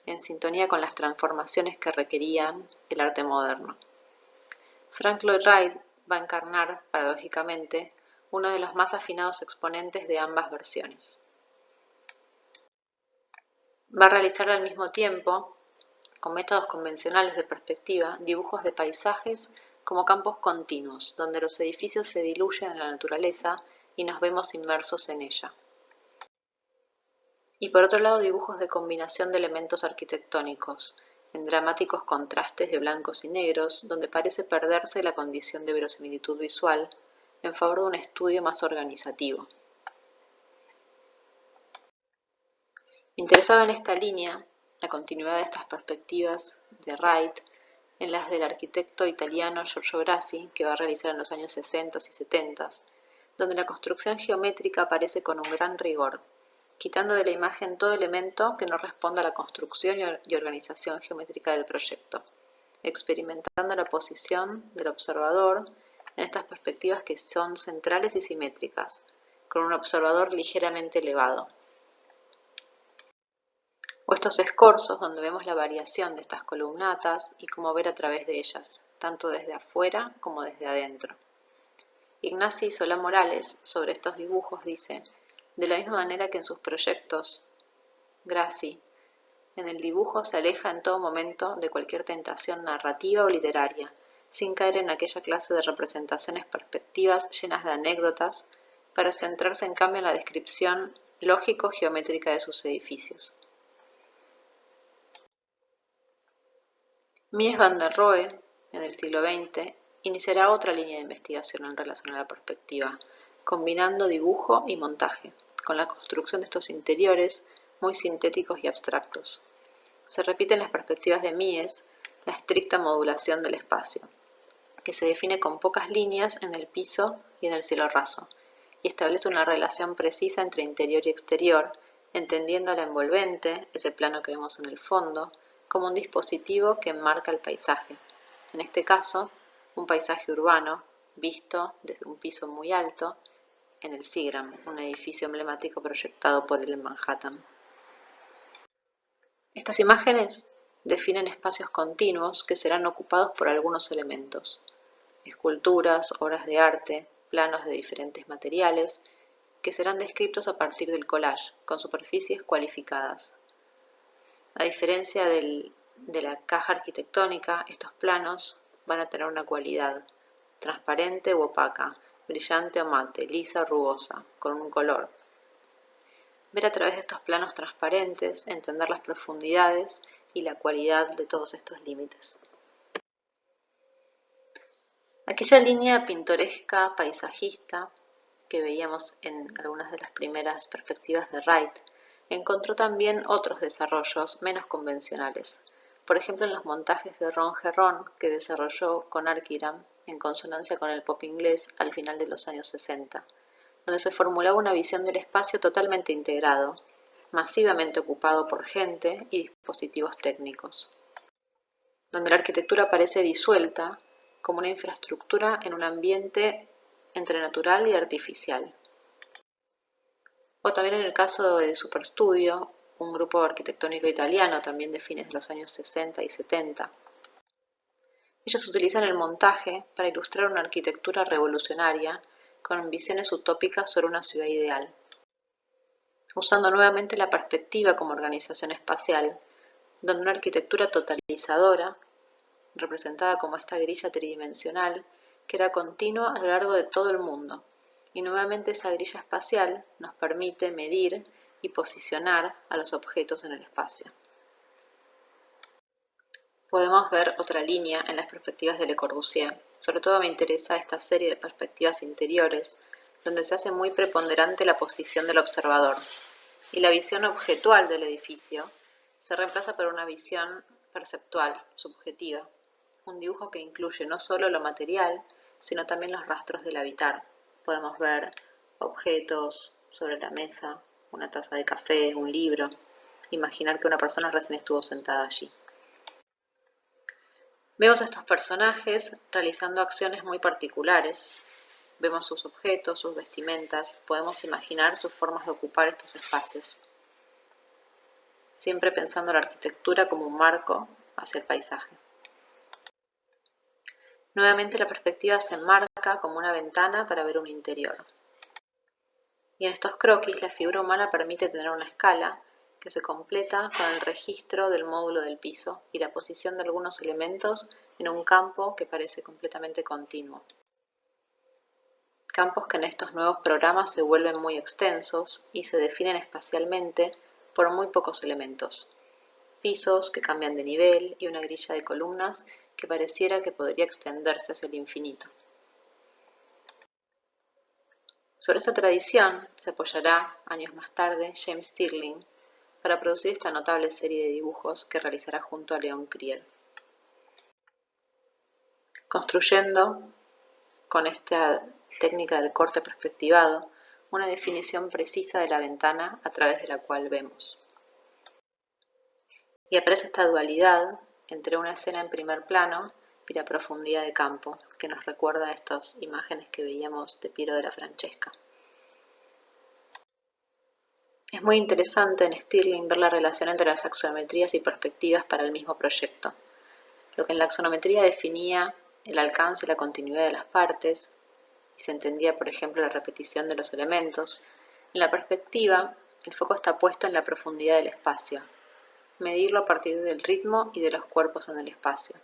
en sintonía con las transformaciones que requerían el arte moderno. Frank Lloyd Wright va a encarnar, paradójicamente, uno de los más afinados exponentes de ambas versiones. Va a realizar al mismo tiempo, con métodos convencionales de perspectiva, dibujos de paisajes como campos continuos, donde los edificios se diluyen en la naturaleza y nos vemos inmersos en ella. Y por otro lado, dibujos de combinación de elementos arquitectónicos, en dramáticos contrastes de blancos y negros, donde parece perderse la condición de verosimilitud visual en favor de un estudio más organizativo. Me interesaba en esta línea la continuidad de estas perspectivas de Wright en las del arquitecto italiano Giorgio Grassi, que va a realizar en los años 60 y 70, donde la construcción geométrica aparece con un gran rigor, quitando de la imagen todo elemento que no responda a la construcción y organización geométrica del proyecto, experimentando la posición del observador en estas perspectivas que son centrales y simétricas, con un observador ligeramente elevado. O estos escorzos donde vemos la variación de estas columnatas y cómo ver a través de ellas, tanto desde afuera como desde adentro. Ignacy Solá Morales, sobre estos dibujos, dice: de la misma manera que en sus proyectos, Grassi, en el dibujo se aleja en todo momento de cualquier tentación narrativa o literaria, sin caer en aquella clase de representaciones perspectivas llenas de anécdotas, para centrarse en cambio en la descripción lógico-geométrica de sus edificios. Mies van der Rohe, en el siglo XX, iniciará otra línea de investigación en relación a la perspectiva, combinando dibujo y montaje, con la construcción de estos interiores muy sintéticos y abstractos. Se repite en las perspectivas de Mies la estricta modulación del espacio, que se define con pocas líneas en el piso y en el cielo raso, y establece una relación precisa entre interior y exterior, entendiendo la envolvente, ese plano que vemos en el fondo, como un dispositivo que enmarca el paisaje, en este caso, un paisaje urbano, visto desde un piso muy alto, en el Seagram, un edificio emblemático proyectado por él en Manhattan. Estas imágenes definen espacios continuos que serán ocupados por algunos elementos, esculturas, obras de arte, planos de diferentes materiales, que serán descritos a partir del collage, con superficies cualificadas. A diferencia de la caja arquitectónica, estos planos van a tener una cualidad transparente u opaca, brillante o mate, lisa o rugosa, con un color. Ver a través de estos planos transparentes, entender las profundidades y la cualidad de todos estos límites. Aquella línea pintoresca, paisajista, que veíamos en algunas de las primeras perspectivas de Wright, encontró también otros desarrollos menos convencionales, por ejemplo en los montajes de Ron Jerrón, que desarrolló con Arquiram en consonancia con el pop inglés al final de los años 60, donde se formulaba una visión del espacio totalmente integrado, masivamente ocupado por gente y dispositivos técnicos, donde la arquitectura parece disuelta como una infraestructura en un ambiente entre natural y artificial. O también en el caso de Superstudio, un grupo arquitectónico italiano también de fines de los años 60 y 70. Ellos utilizan el montaje para ilustrar una arquitectura revolucionaria con visiones utópicas sobre una ciudad ideal, usando nuevamente la perspectiva como organización espacial, donde una arquitectura totalizadora, representada como esta grilla tridimensional, que era continua a lo largo de todo el mundo, y nuevamente esa grilla espacial nos permite medir y posicionar a los objetos en el espacio. Podemos ver otra línea en las perspectivas de Le Corbusier. Sobre todo me interesa esta serie de perspectivas interiores, donde se hace muy preponderante la posición del observador, y la visión objetual del edificio se reemplaza por una visión perceptual, subjetiva, un dibujo que incluye no solo lo material, sino también los rastros del habitar. Podemos ver objetos sobre la mesa, una taza de café, un libro, imaginar que una persona recién estuvo sentada allí. Vemos a estos personajes realizando acciones muy particulares, Vemos sus objetos, sus vestimentas, podemos imaginar sus formas de ocupar estos espacios, siempre pensando la arquitectura como un marco hacia el paisaje. Nuevamente la perspectiva se enmarca como una ventana para ver un interior. Y en estos croquis la figura humana permite tener una escala que se completa con el registro del módulo del piso y la posición de algunos elementos en un campo que parece completamente continuo. Campos que en estos nuevos programas se vuelven muy extensos y se definen espacialmente por muy pocos elementos. Pisos que cambian de nivel y una grilla de columnas que pareciera que podría extenderse hacia el infinito. Sobre esta tradición se apoyará, años más tarde, James Stirling para producir esta notable serie de dibujos que realizará junto a Leon Krier, construyendo con esta técnica del corte perspectivado una definición precisa de la ventana a través de la cual vemos. Y aparece esta dualidad entre una escena en primer plano y la profundidad de campo, que nos recuerda a estas imágenes que veíamos de Piero della Francesca. Es muy interesante en Stirling ver la relación entre las axonometrías y perspectivas para el mismo proyecto. Lo que en la axonometría definía el alcance y la continuidad de las partes, y se entendía, por ejemplo, la repetición de los elementos, en la perspectiva el foco está puesto en la profundidad del espacio, medirlo a partir del ritmo y de los cuerpos en el espacio.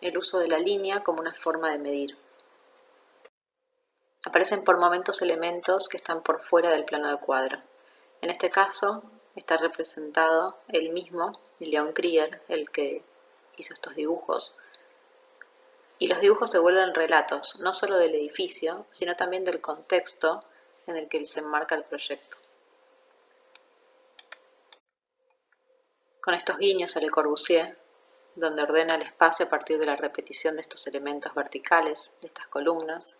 El uso de la línea como una forma de medir. Aparecen por momentos elementos que están por fuera del plano de cuadro. En este caso está representado el mismo Leon Krier, el que hizo estos dibujos, y los dibujos se vuelven relatos, no solo del edificio, sino también del contexto en el que se enmarca el proyecto. Con estos guiños a Le Corbusier, donde ordena el espacio a partir de la repetición de estos elementos verticales, de estas columnas,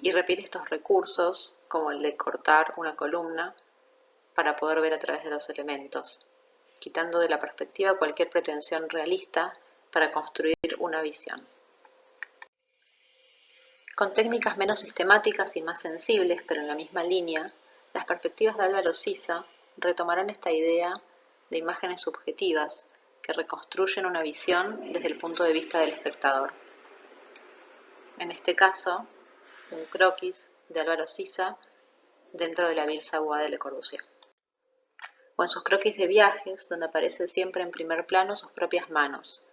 y repite estos recursos, como el de cortar una columna para poder ver a través de los elementos, quitando de la perspectiva cualquier pretensión realista para construir una visión. Con técnicas menos sistemáticas y más sensibles, pero en la misma línea, las perspectivas de Álvaro Siza retomarán esta idea de imágenes subjetivas que reconstruyen una visión desde el punto de vista del espectador. En este caso, un croquis de Álvaro Siza dentro de la Ville-Savoie de Le Corbusier. O en sus croquis de viajes, donde aparece siempre en primer plano sus propias manos,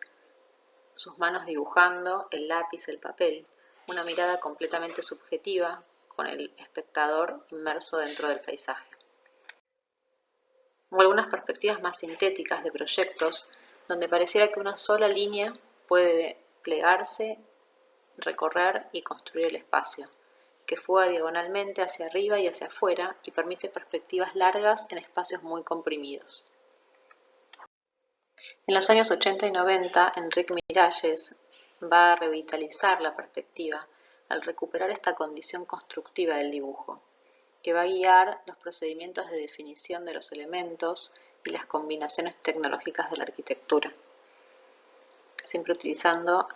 sus manos dibujando el lápiz, el papel, una mirada completamente subjetiva con el espectador inmerso dentro del paisaje. O algunas perspectivas más sintéticas de proyectos, donde pareciera que una sola línea puede plegarse, recorrer y construir el espacio, que fuga diagonalmente hacia arriba y hacia afuera y permite perspectivas largas en espacios muy comprimidos. En los años 80 y 90, Enric Miralles va a revitalizar la perspectiva al recuperar esta condición constructiva del dibujo, que va a guiar los procedimientos de definición de los elementos y las combinaciones tecnológicas de la arquitectura, siempre utilizando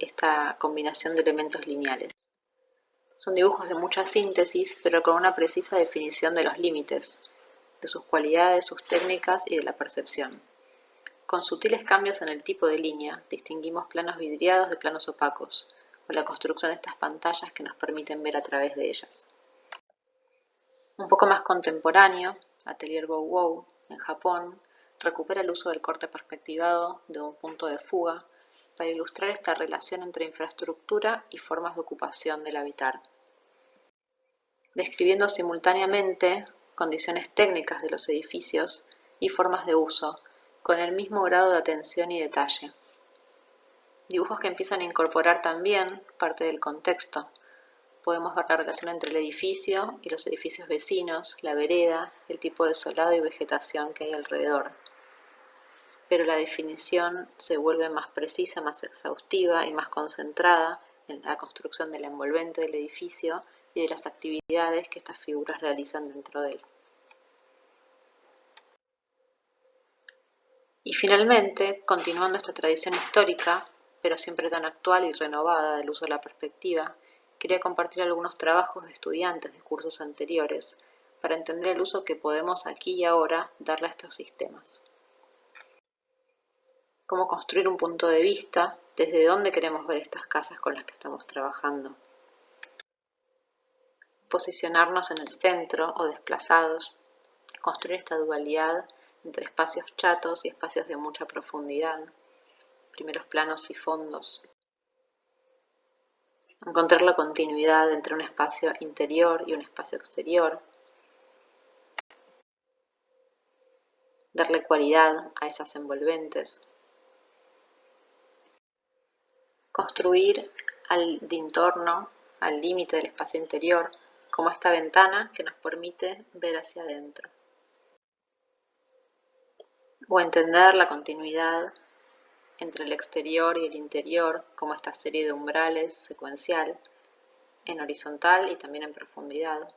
esta combinación de elementos lineales. Son dibujos de mucha síntesis, pero con una precisa definición de los límites, de sus cualidades, sus técnicas y de la percepción. Con sutiles cambios en el tipo de línea, distinguimos planos vidriados de planos opacos, o la construcción de estas pantallas que nos permiten ver a través de ellas. Un poco más contemporáneo, Atelier Bow Wow, en Japón, recupera el uso del corte perspectivado de un punto de fuga para ilustrar esta relación entre infraestructura y formas de ocupación del habitar, describiendo simultáneamente condiciones técnicas de los edificios y formas de uso, con el mismo grado de atención y detalle. Dibujos que empiezan a incorporar también parte del contexto. Podemos ver la relación entre el edificio y los edificios vecinos, la vereda, el tipo de solado y vegetación que hay alrededor. Pero la definición se vuelve más precisa, más exhaustiva y más concentrada en la construcción del envolvente del edificio y de las actividades que estas figuras realizan dentro de él. Y finalmente, continuando esta tradición histórica, pero siempre tan actual y renovada del uso de la perspectiva, quería compartir algunos trabajos de estudiantes de cursos anteriores para entender el uso que podemos aquí y ahora darle a estos sistemas. Cómo construir un punto de vista, desde dónde queremos ver estas casas con las que estamos trabajando. Posicionarnos en el centro o desplazados, construir esta dualidad entre espacios chatos y espacios de mucha profundidad, primeros planos y fondos. Encontrar la continuidad entre un espacio interior y un espacio exterior. Darle cualidad a esas envolventes. Construir al entorno, al límite del espacio interior, como esta ventana que nos permite ver hacia adentro. O entender la continuidad entre el exterior y el interior, como esta serie de umbrales secuencial, en horizontal y también en profundidad.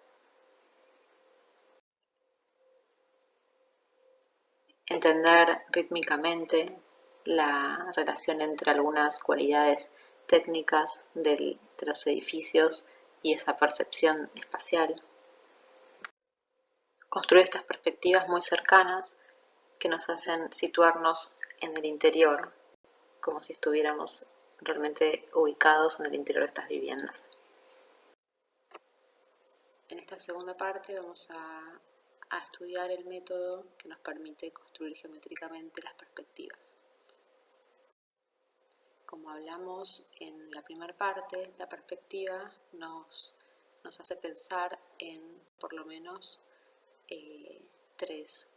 Entender rítmicamente la relación entre algunas cualidades técnicas de los edificios y esa percepción espacial. Construir estas perspectivas muy cercanas que nos hacen situarnos en el interior, como si estuviéramos realmente ubicados en el interior de estas viviendas. En esta segunda parte vamos a estudiar el método que nos permite construir geométricamente las perspectivas. Como hablamos en la primera parte, la perspectiva nos hace pensar en por lo menos tres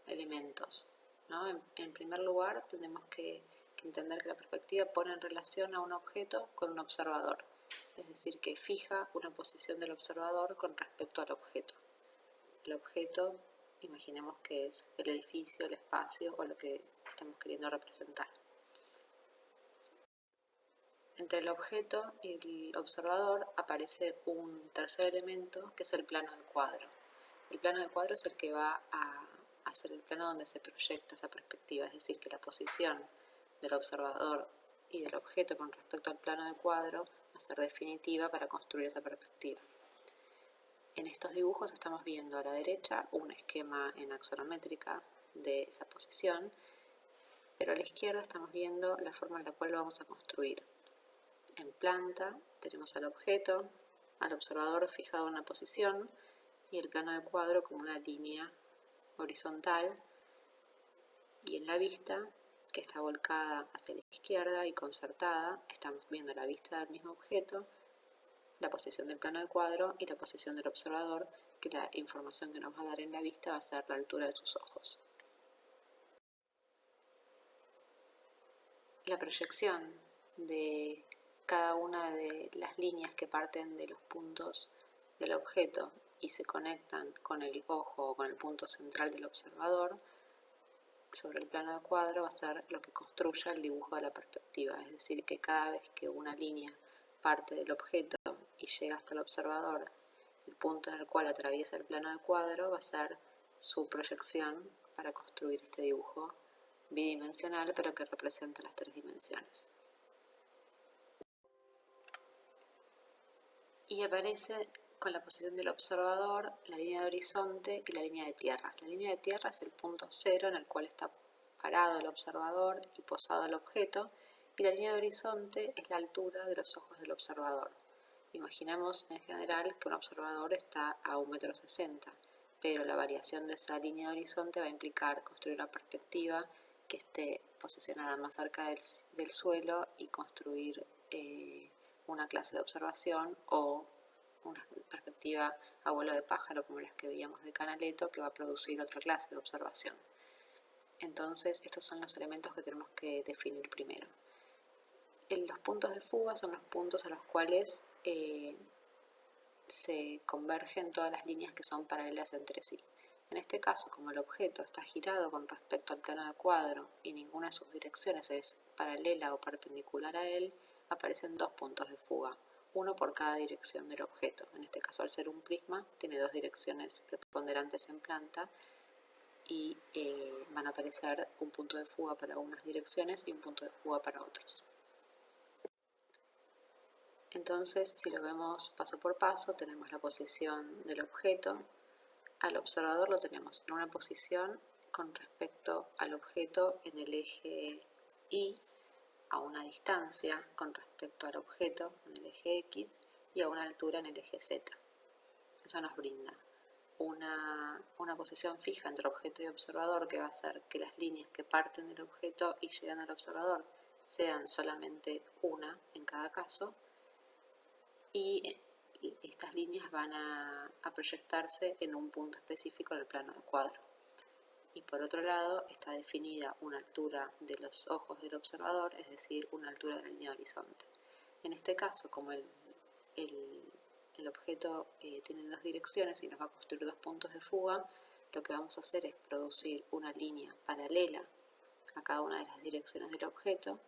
elementos, ¿no? En primer lugar, tenemos que entender que la perspectiva pone en relación a un objeto con un observador, es decir, que fija una posición del observador con respecto al objeto. El objeto, imaginemos que es el edificio, el espacio o lo que estamos queriendo representar. Entre el objeto y el observador aparece un tercer elemento que es el plano de cuadro. El plano de cuadro es el que va a ser el plano donde se proyecta esa perspectiva, es decir, que la posición del observador y del objeto con respecto al plano de cuadro va a ser definitiva para construir esa perspectiva. En estos dibujos estamos viendo a la derecha un esquema en axonométrica de esa posición, pero a la izquierda estamos viendo la forma en la cual lo vamos a construir. En planta tenemos al objeto, al observador fijado en una posición y el plano de cuadro como una línea horizontal, y en la vista, que está volcada hacia la izquierda y concertada, estamos viendo la vista del mismo objeto, la posición del plano de cuadro y la posición del observador, que la información que nos va a dar en la vista va a ser la altura de sus ojos. La proyección de cada una de las líneas que parten de los puntos del objeto y se conectan con el ojo o con el punto central del observador sobre el plano de cuadro va a ser lo que construya el dibujo de la perspectiva, es decir, que cada vez que una línea parte del objeto y llega hasta el observador, el punto en el cual atraviesa el plano de cuadro va a ser su proyección para construir este dibujo bidimensional, pero que representa las tres dimensiones. Y aparece con la posición del observador, la línea de horizonte y la línea de tierra. La línea de tierra es el punto cero en el cual está parado el observador y posado el objeto, y la línea de horizonte es la altura de los ojos del observador. Imaginemos en general que un observador está a 1,60 m, pero la variación de esa línea de horizonte va a implicar construir una perspectiva que esté posicionada más cerca del suelo y construir una clase de observación o una perspectiva a vuelo de pájaro como las que veíamos de Canaletto, que va a producir otra clase de observación. Entonces, estos son los elementos que tenemos que definir primero. Los puntos de fuga son los puntos a los cuales se convergen todas las líneas que son paralelas entre sí. En este caso, como el objeto está girado con respecto al plano de cuadro y ninguna de sus direcciones es paralela o perpendicular a él, aparecen dos puntos de fuga, uno por cada dirección del objeto. En este caso, al ser un prisma, tiene dos direcciones preponderantes en planta y van a aparecer un punto de fuga para unas direcciones y un punto de fuga para otros. Entonces, si lo vemos paso por paso, tenemos la posición del objeto. Al observador lo tenemos en una posición con respecto al objeto en el eje Y, a una distancia con respecto al objeto en el eje X y a una altura en el eje Z. Eso nos brinda una posición fija entre objeto y observador, que va a hacer que las líneas que parten del objeto y llegan al observador sean solamente una en cada caso, y estas líneas van a proyectarse en un punto específico del plano de cuadro. Y por otro lado está definida una altura de los ojos del observador, es decir, una altura de la línea de horizonte. En este caso, como el objeto tiene dos direcciones y nos va a construir dos puntos de fuga, lo que vamos a hacer es producir una línea paralela a cada una de las direcciones del objeto,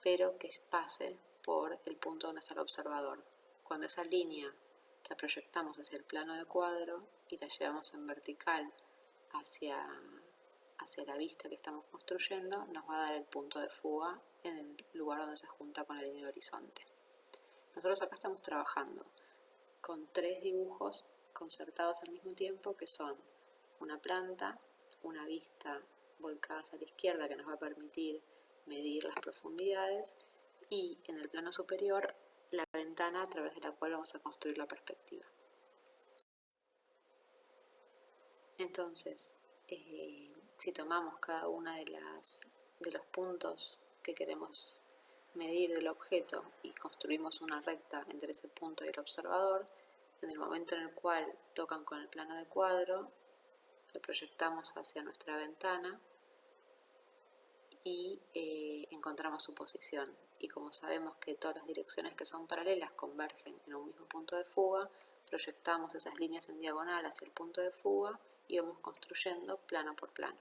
pero que pase por el punto donde está el observador. Cuando esa línea la proyectamos hacia el plano de cuadro y la llevamos en vertical hacia la vista que estamos construyendo, nos va a dar el punto de fuga en el lugar donde se junta con la línea de horizonte. Nosotros acá estamos trabajando con tres dibujos concertados al mismo tiempo, que son una planta, una vista volcada hacia la izquierda que nos va a permitir medir las profundidades, y en el plano superior la ventana a través de la cual vamos a construir la perspectiva. Entonces, si tomamos cada una de los puntos que queremos medir del objeto y construimos una recta entre ese punto y el observador, en el momento en el cual tocan con el plano de cuadro, lo proyectamos hacia nuestra ventana y encontramos su posición. Y como sabemos que todas las direcciones que son paralelas convergen en un mismo punto de fuga, proyectamos esas líneas en diagonal hacia el punto de fuga y vamos construyendo plano por plano.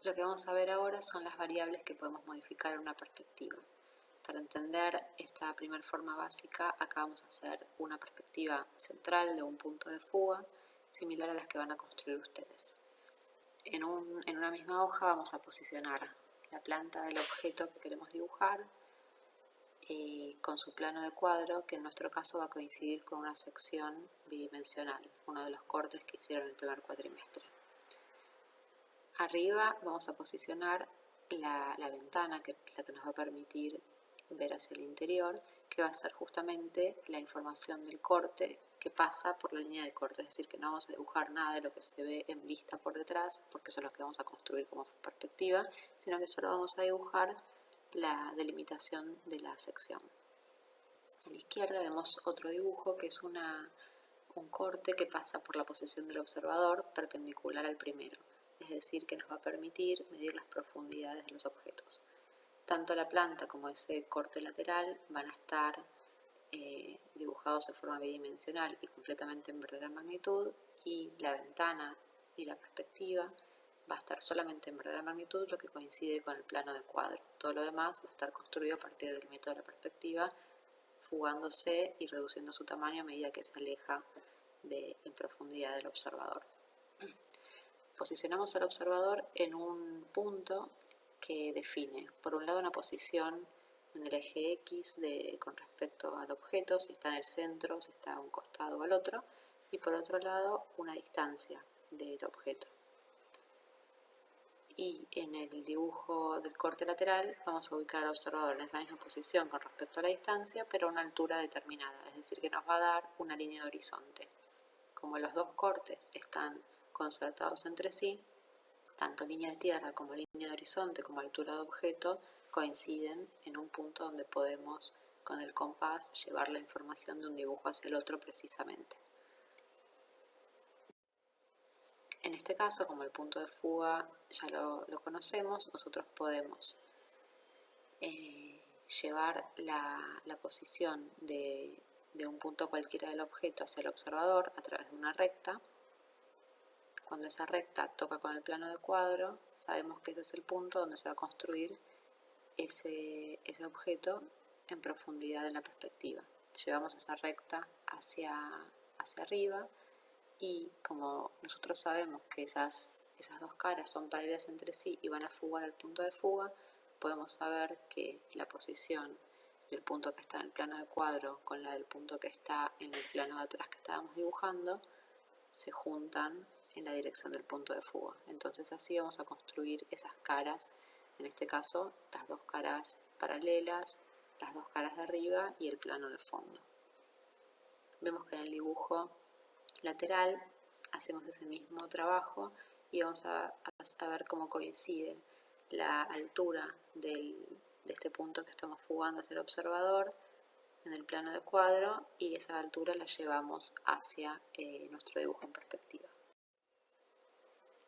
Lo que vamos a ver ahora son las variables que podemos modificar en una perspectiva. Para entender esta primera forma básica, acá vamos a hacer una perspectiva central de un punto de fuga, similar a las que van a construir ustedes. En una misma hoja vamos a posicionar la planta del objeto que queremos dibujar con su plano de cuadro, que en nuestro caso va a coincidir con una sección bidimensional, uno de los cortes que hicieron el primer cuatrimestre. Arriba vamos a posicionar la ventana, la que nos va a permitir ver hacia el interior, que va a ser justamente la información del corte que pasa por la línea de corte, es decir, que no vamos a dibujar nada de lo que se ve en vista por detrás, porque eso es lo que vamos a construir como perspectiva, sino que solo vamos a dibujar la delimitación de la sección. A la izquierda vemos otro dibujo que es un corte que pasa por la posición del observador perpendicular al primero, es decir, que nos va a permitir medir las profundidades de los objetos. Tanto la planta como ese corte lateral van a estar dibujados de forma bidimensional y completamente en verdadera magnitud, y la ventana y la perspectiva va a estar solamente en verdadera magnitud, lo que coincide con el plano de cuadro. Todo lo demás va a estar construido a partir del método de la perspectiva, fugándose y reduciendo su tamaño a medida que se aleja en profundidad del observador. Posicionamos al observador en un punto que define, por un lado, una posición en el eje X con respecto al objeto, si está en el centro, si está a un costado o al otro, y por otro lado, una distancia del objeto. Y en el dibujo del corte lateral vamos a ubicar al observador en esa misma posición con respecto a la distancia, pero a una altura determinada, es decir, que nos va a dar una línea de horizonte. Como los dos cortes están concertados entre sí, tanto línea de tierra como línea de horizonte como altura de objeto coinciden en un punto donde podemos con el compás llevar la información de un dibujo hacia el otro precisamente. En este caso, como el punto de fuga ya lo conocemos, nosotros podemos llevar la posición de un punto cualquiera del objeto hacia el observador a través de una recta. Cuando esa recta toca con el plano de cuadro, sabemos que ese es el punto donde se va a construir ese objeto en profundidad en la perspectiva. Llevamos esa recta hacia arriba, y como nosotros sabemos que esas dos caras son paralelas entre sí y van a fugar al punto de fuga, podemos saber que la posición del punto que está en el plano de cuadro con la del punto que está en el plano de atrás que estábamos dibujando se juntan en la dirección del punto de fuga. Entonces así vamos a construir esas caras, en este caso las dos caras paralelas, las dos caras de arriba y el plano de fondo. Vemos que en el dibujo lateral hacemos ese mismo trabajo y vamos a ver cómo coincide la altura de este punto que estamos fugando hacia el observador en el plano de cuadro, y esa altura la llevamos hacia nuestro dibujo en perspectiva.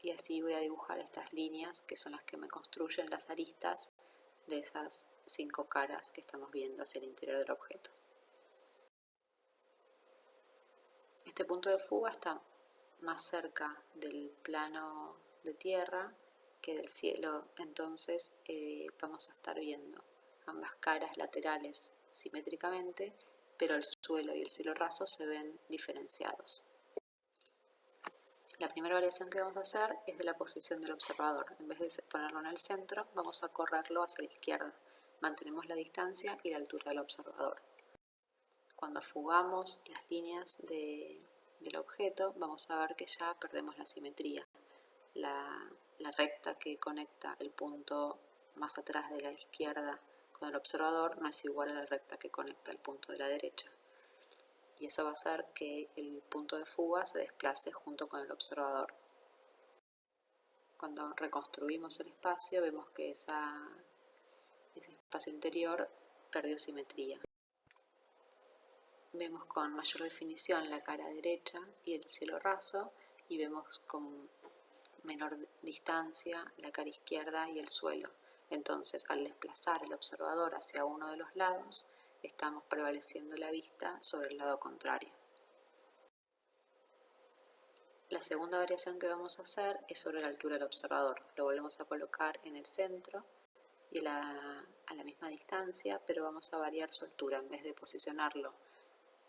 Y así voy a dibujar estas líneas que son las que me construyen las aristas de esas 5 caras que estamos viendo hacia el interior del objeto. Este punto de fuga está más cerca del plano de tierra que del cielo, entonces vamos a estar viendo ambas caras laterales simétricamente, pero el suelo y el cielo raso se ven diferenciados. La primera variación que vamos a hacer es de la posición del observador. En vez de ponerlo en el centro, vamos a correrlo hacia la izquierda. Mantenemos la distancia y la altura del observador. Cuando fugamos las líneas del objeto, vamos a ver que ya perdemos la simetría. La recta que conecta el punto más atrás de la izquierda con el observador no es igual a la recta que conecta el punto de la derecha. Y eso va a hacer que el punto de fuga se desplace junto con el observador. Cuando reconstruimos el espacio, vemos que ese espacio interior perdió simetría. Vemos con mayor definición la cara derecha y el cielo raso, y vemos con menor distancia la cara izquierda y el suelo. Entonces, al desplazar el observador hacia uno de los lados, estamos prevaleciendo la vista sobre el lado contrario. La segunda variación que vamos a hacer es sobre la altura del observador. Lo volvemos a colocar en el centro y a la misma distancia, pero vamos a variar su altura. En vez de posicionarlo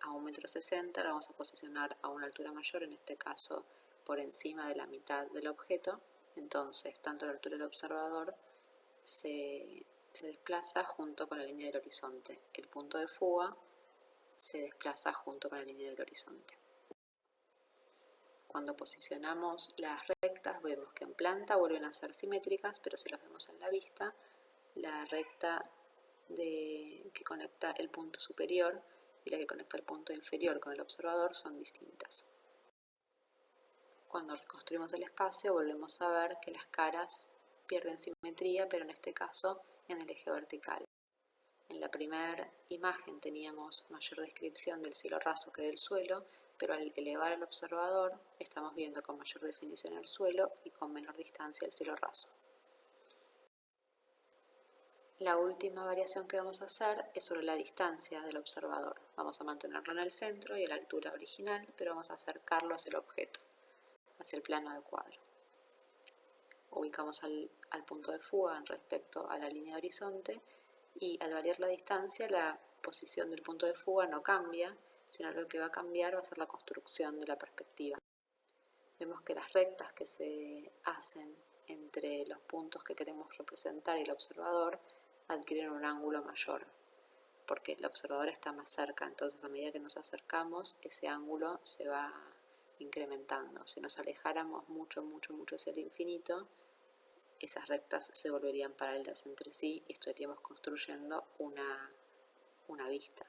a 1,60 m, lo vamos a posicionar a una altura mayor, en este caso por encima de la mitad del objeto. Entonces, tanto la altura del observador se desplaza junto con la línea del horizonte. El punto de fuga se desplaza junto con la línea del horizonte. Cuando posicionamos las rectas, vemos que en planta vuelven a ser simétricas, pero si las vemos en la vista, la recta que conecta el punto superior y la que conecta el punto inferior con el observador son distintas. Cuando reconstruimos el espacio, volvemos a ver que las caras pierden simetría, pero en este caso en el eje vertical. En la primera imagen teníamos mayor descripción del cielo raso que del suelo, pero al elevar el observador estamos viendo con mayor definición el suelo y con menor distancia el cielo raso. La última variación que vamos a hacer es sobre la distancia del observador. Vamos a mantenerlo en el centro y a la altura original, pero vamos a acercarlo hacia el objeto, hacia el plano de cuadro. Ubicamos al punto de fuga respecto a la línea de horizonte, y al variar la distancia, la posición del punto de fuga no cambia, sino lo que va a cambiar va a ser la construcción de la perspectiva. Vemos que las rectas que se hacen entre los puntos que queremos representar y el observador adquieren un ángulo mayor, porque el observador está más cerca. Entonces, a medida que nos acercamos, ese ángulo se va incrementando. Si nos alejáramos mucho hacia el infinito, esas rectas se volverían paralelas entre sí y estaríamos construyendo una vista.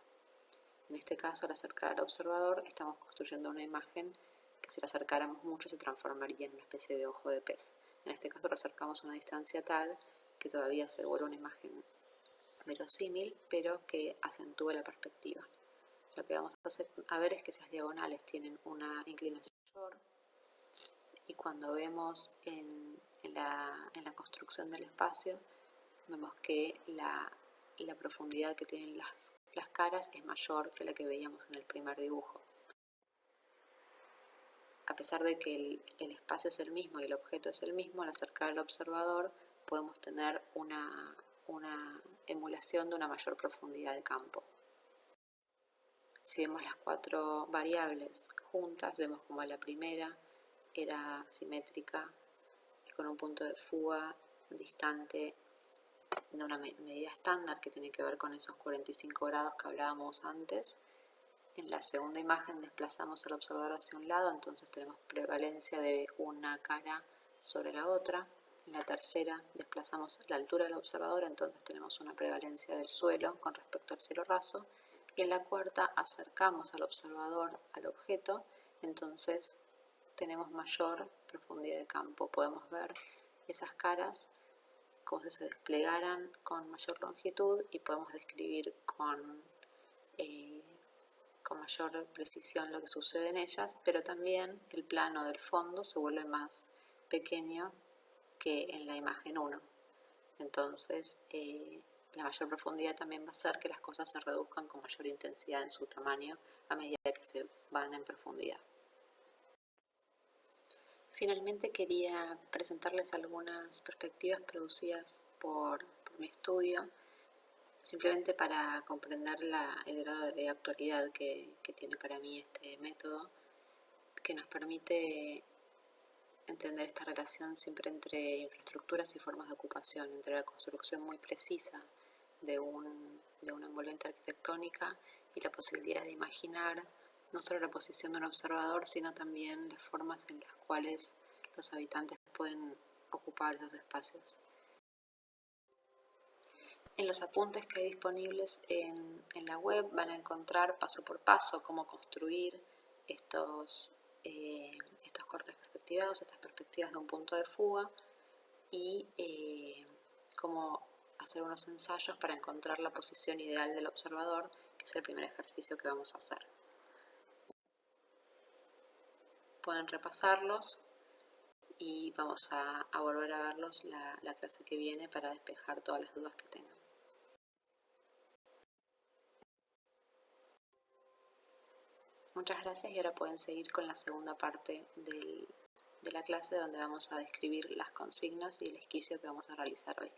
En este caso, al acercar al observador, estamos construyendo una imagen que, si la acercáramos mucho, se transformaría en una especie de ojo de pez. En este caso, lo acercamos a una distancia tal que todavía se vuelve una imagen verosímil, pero que acentúe la perspectiva. Lo que vamos a ver es que esas diagonales tienen una inclinación mayor, y cuando vemos en la construcción del espacio, vemos que la profundidad que tienen las caras es mayor que la que veíamos en el primer dibujo. A pesar de que el espacio es el mismo y el objeto es el mismo, al acercar al observador podemos tener una emulación de una mayor profundidad de campo. Si vemos las 4 variables juntas, vemos como la primera era simétrica y con un punto de fuga distante de una medida estándar que tiene que ver con esos 45 grados que hablábamos antes. En la segunda imagen desplazamos el observador hacia un lado, entonces tenemos prevalencia de una cara sobre la otra. En la tercera desplazamos la altura del observador, entonces tenemos una prevalencia del suelo con respecto al cielo raso. Y en la cuarta acercamos al observador al objeto, entonces tenemos mayor profundidad de campo. Podemos ver esas caras como si se desplegaran con mayor longitud y podemos describir con mayor precisión lo que sucede en ellas, pero también el plano del fondo se vuelve más pequeño que en la imagen 1. Entonces, la mayor profundidad también va a hacer que las cosas se reduzcan con mayor intensidad en su tamaño a medida que se van en profundidad. Finalmente quería presentarles algunas perspectivas producidas por mi estudio, simplemente para comprender el grado de actualidad que tiene para mí este método, que nos permite entender esta relación siempre entre infraestructuras y formas de ocupación, entre la construcción muy precisa de una envolvente arquitectónica y la posibilidad de imaginar no solo la posición de un observador, sino también las formas en las cuales los habitantes pueden ocupar esos espacios. En los apuntes que hay disponibles en la web van a encontrar paso por paso cómo construir estos cortes perspectivados, estas perspectivas de un punto de fuga, y cómo hacer unos ensayos para encontrar la posición ideal del observador, que es el primer ejercicio que vamos a hacer. Pueden repasarlos y vamos a volver a verlos la clase que viene para despejar todas las dudas que tengan. Muchas gracias y ahora pueden seguir con la segunda parte de la clase, donde vamos a describir las consignas y el esquicio que vamos a realizar hoy.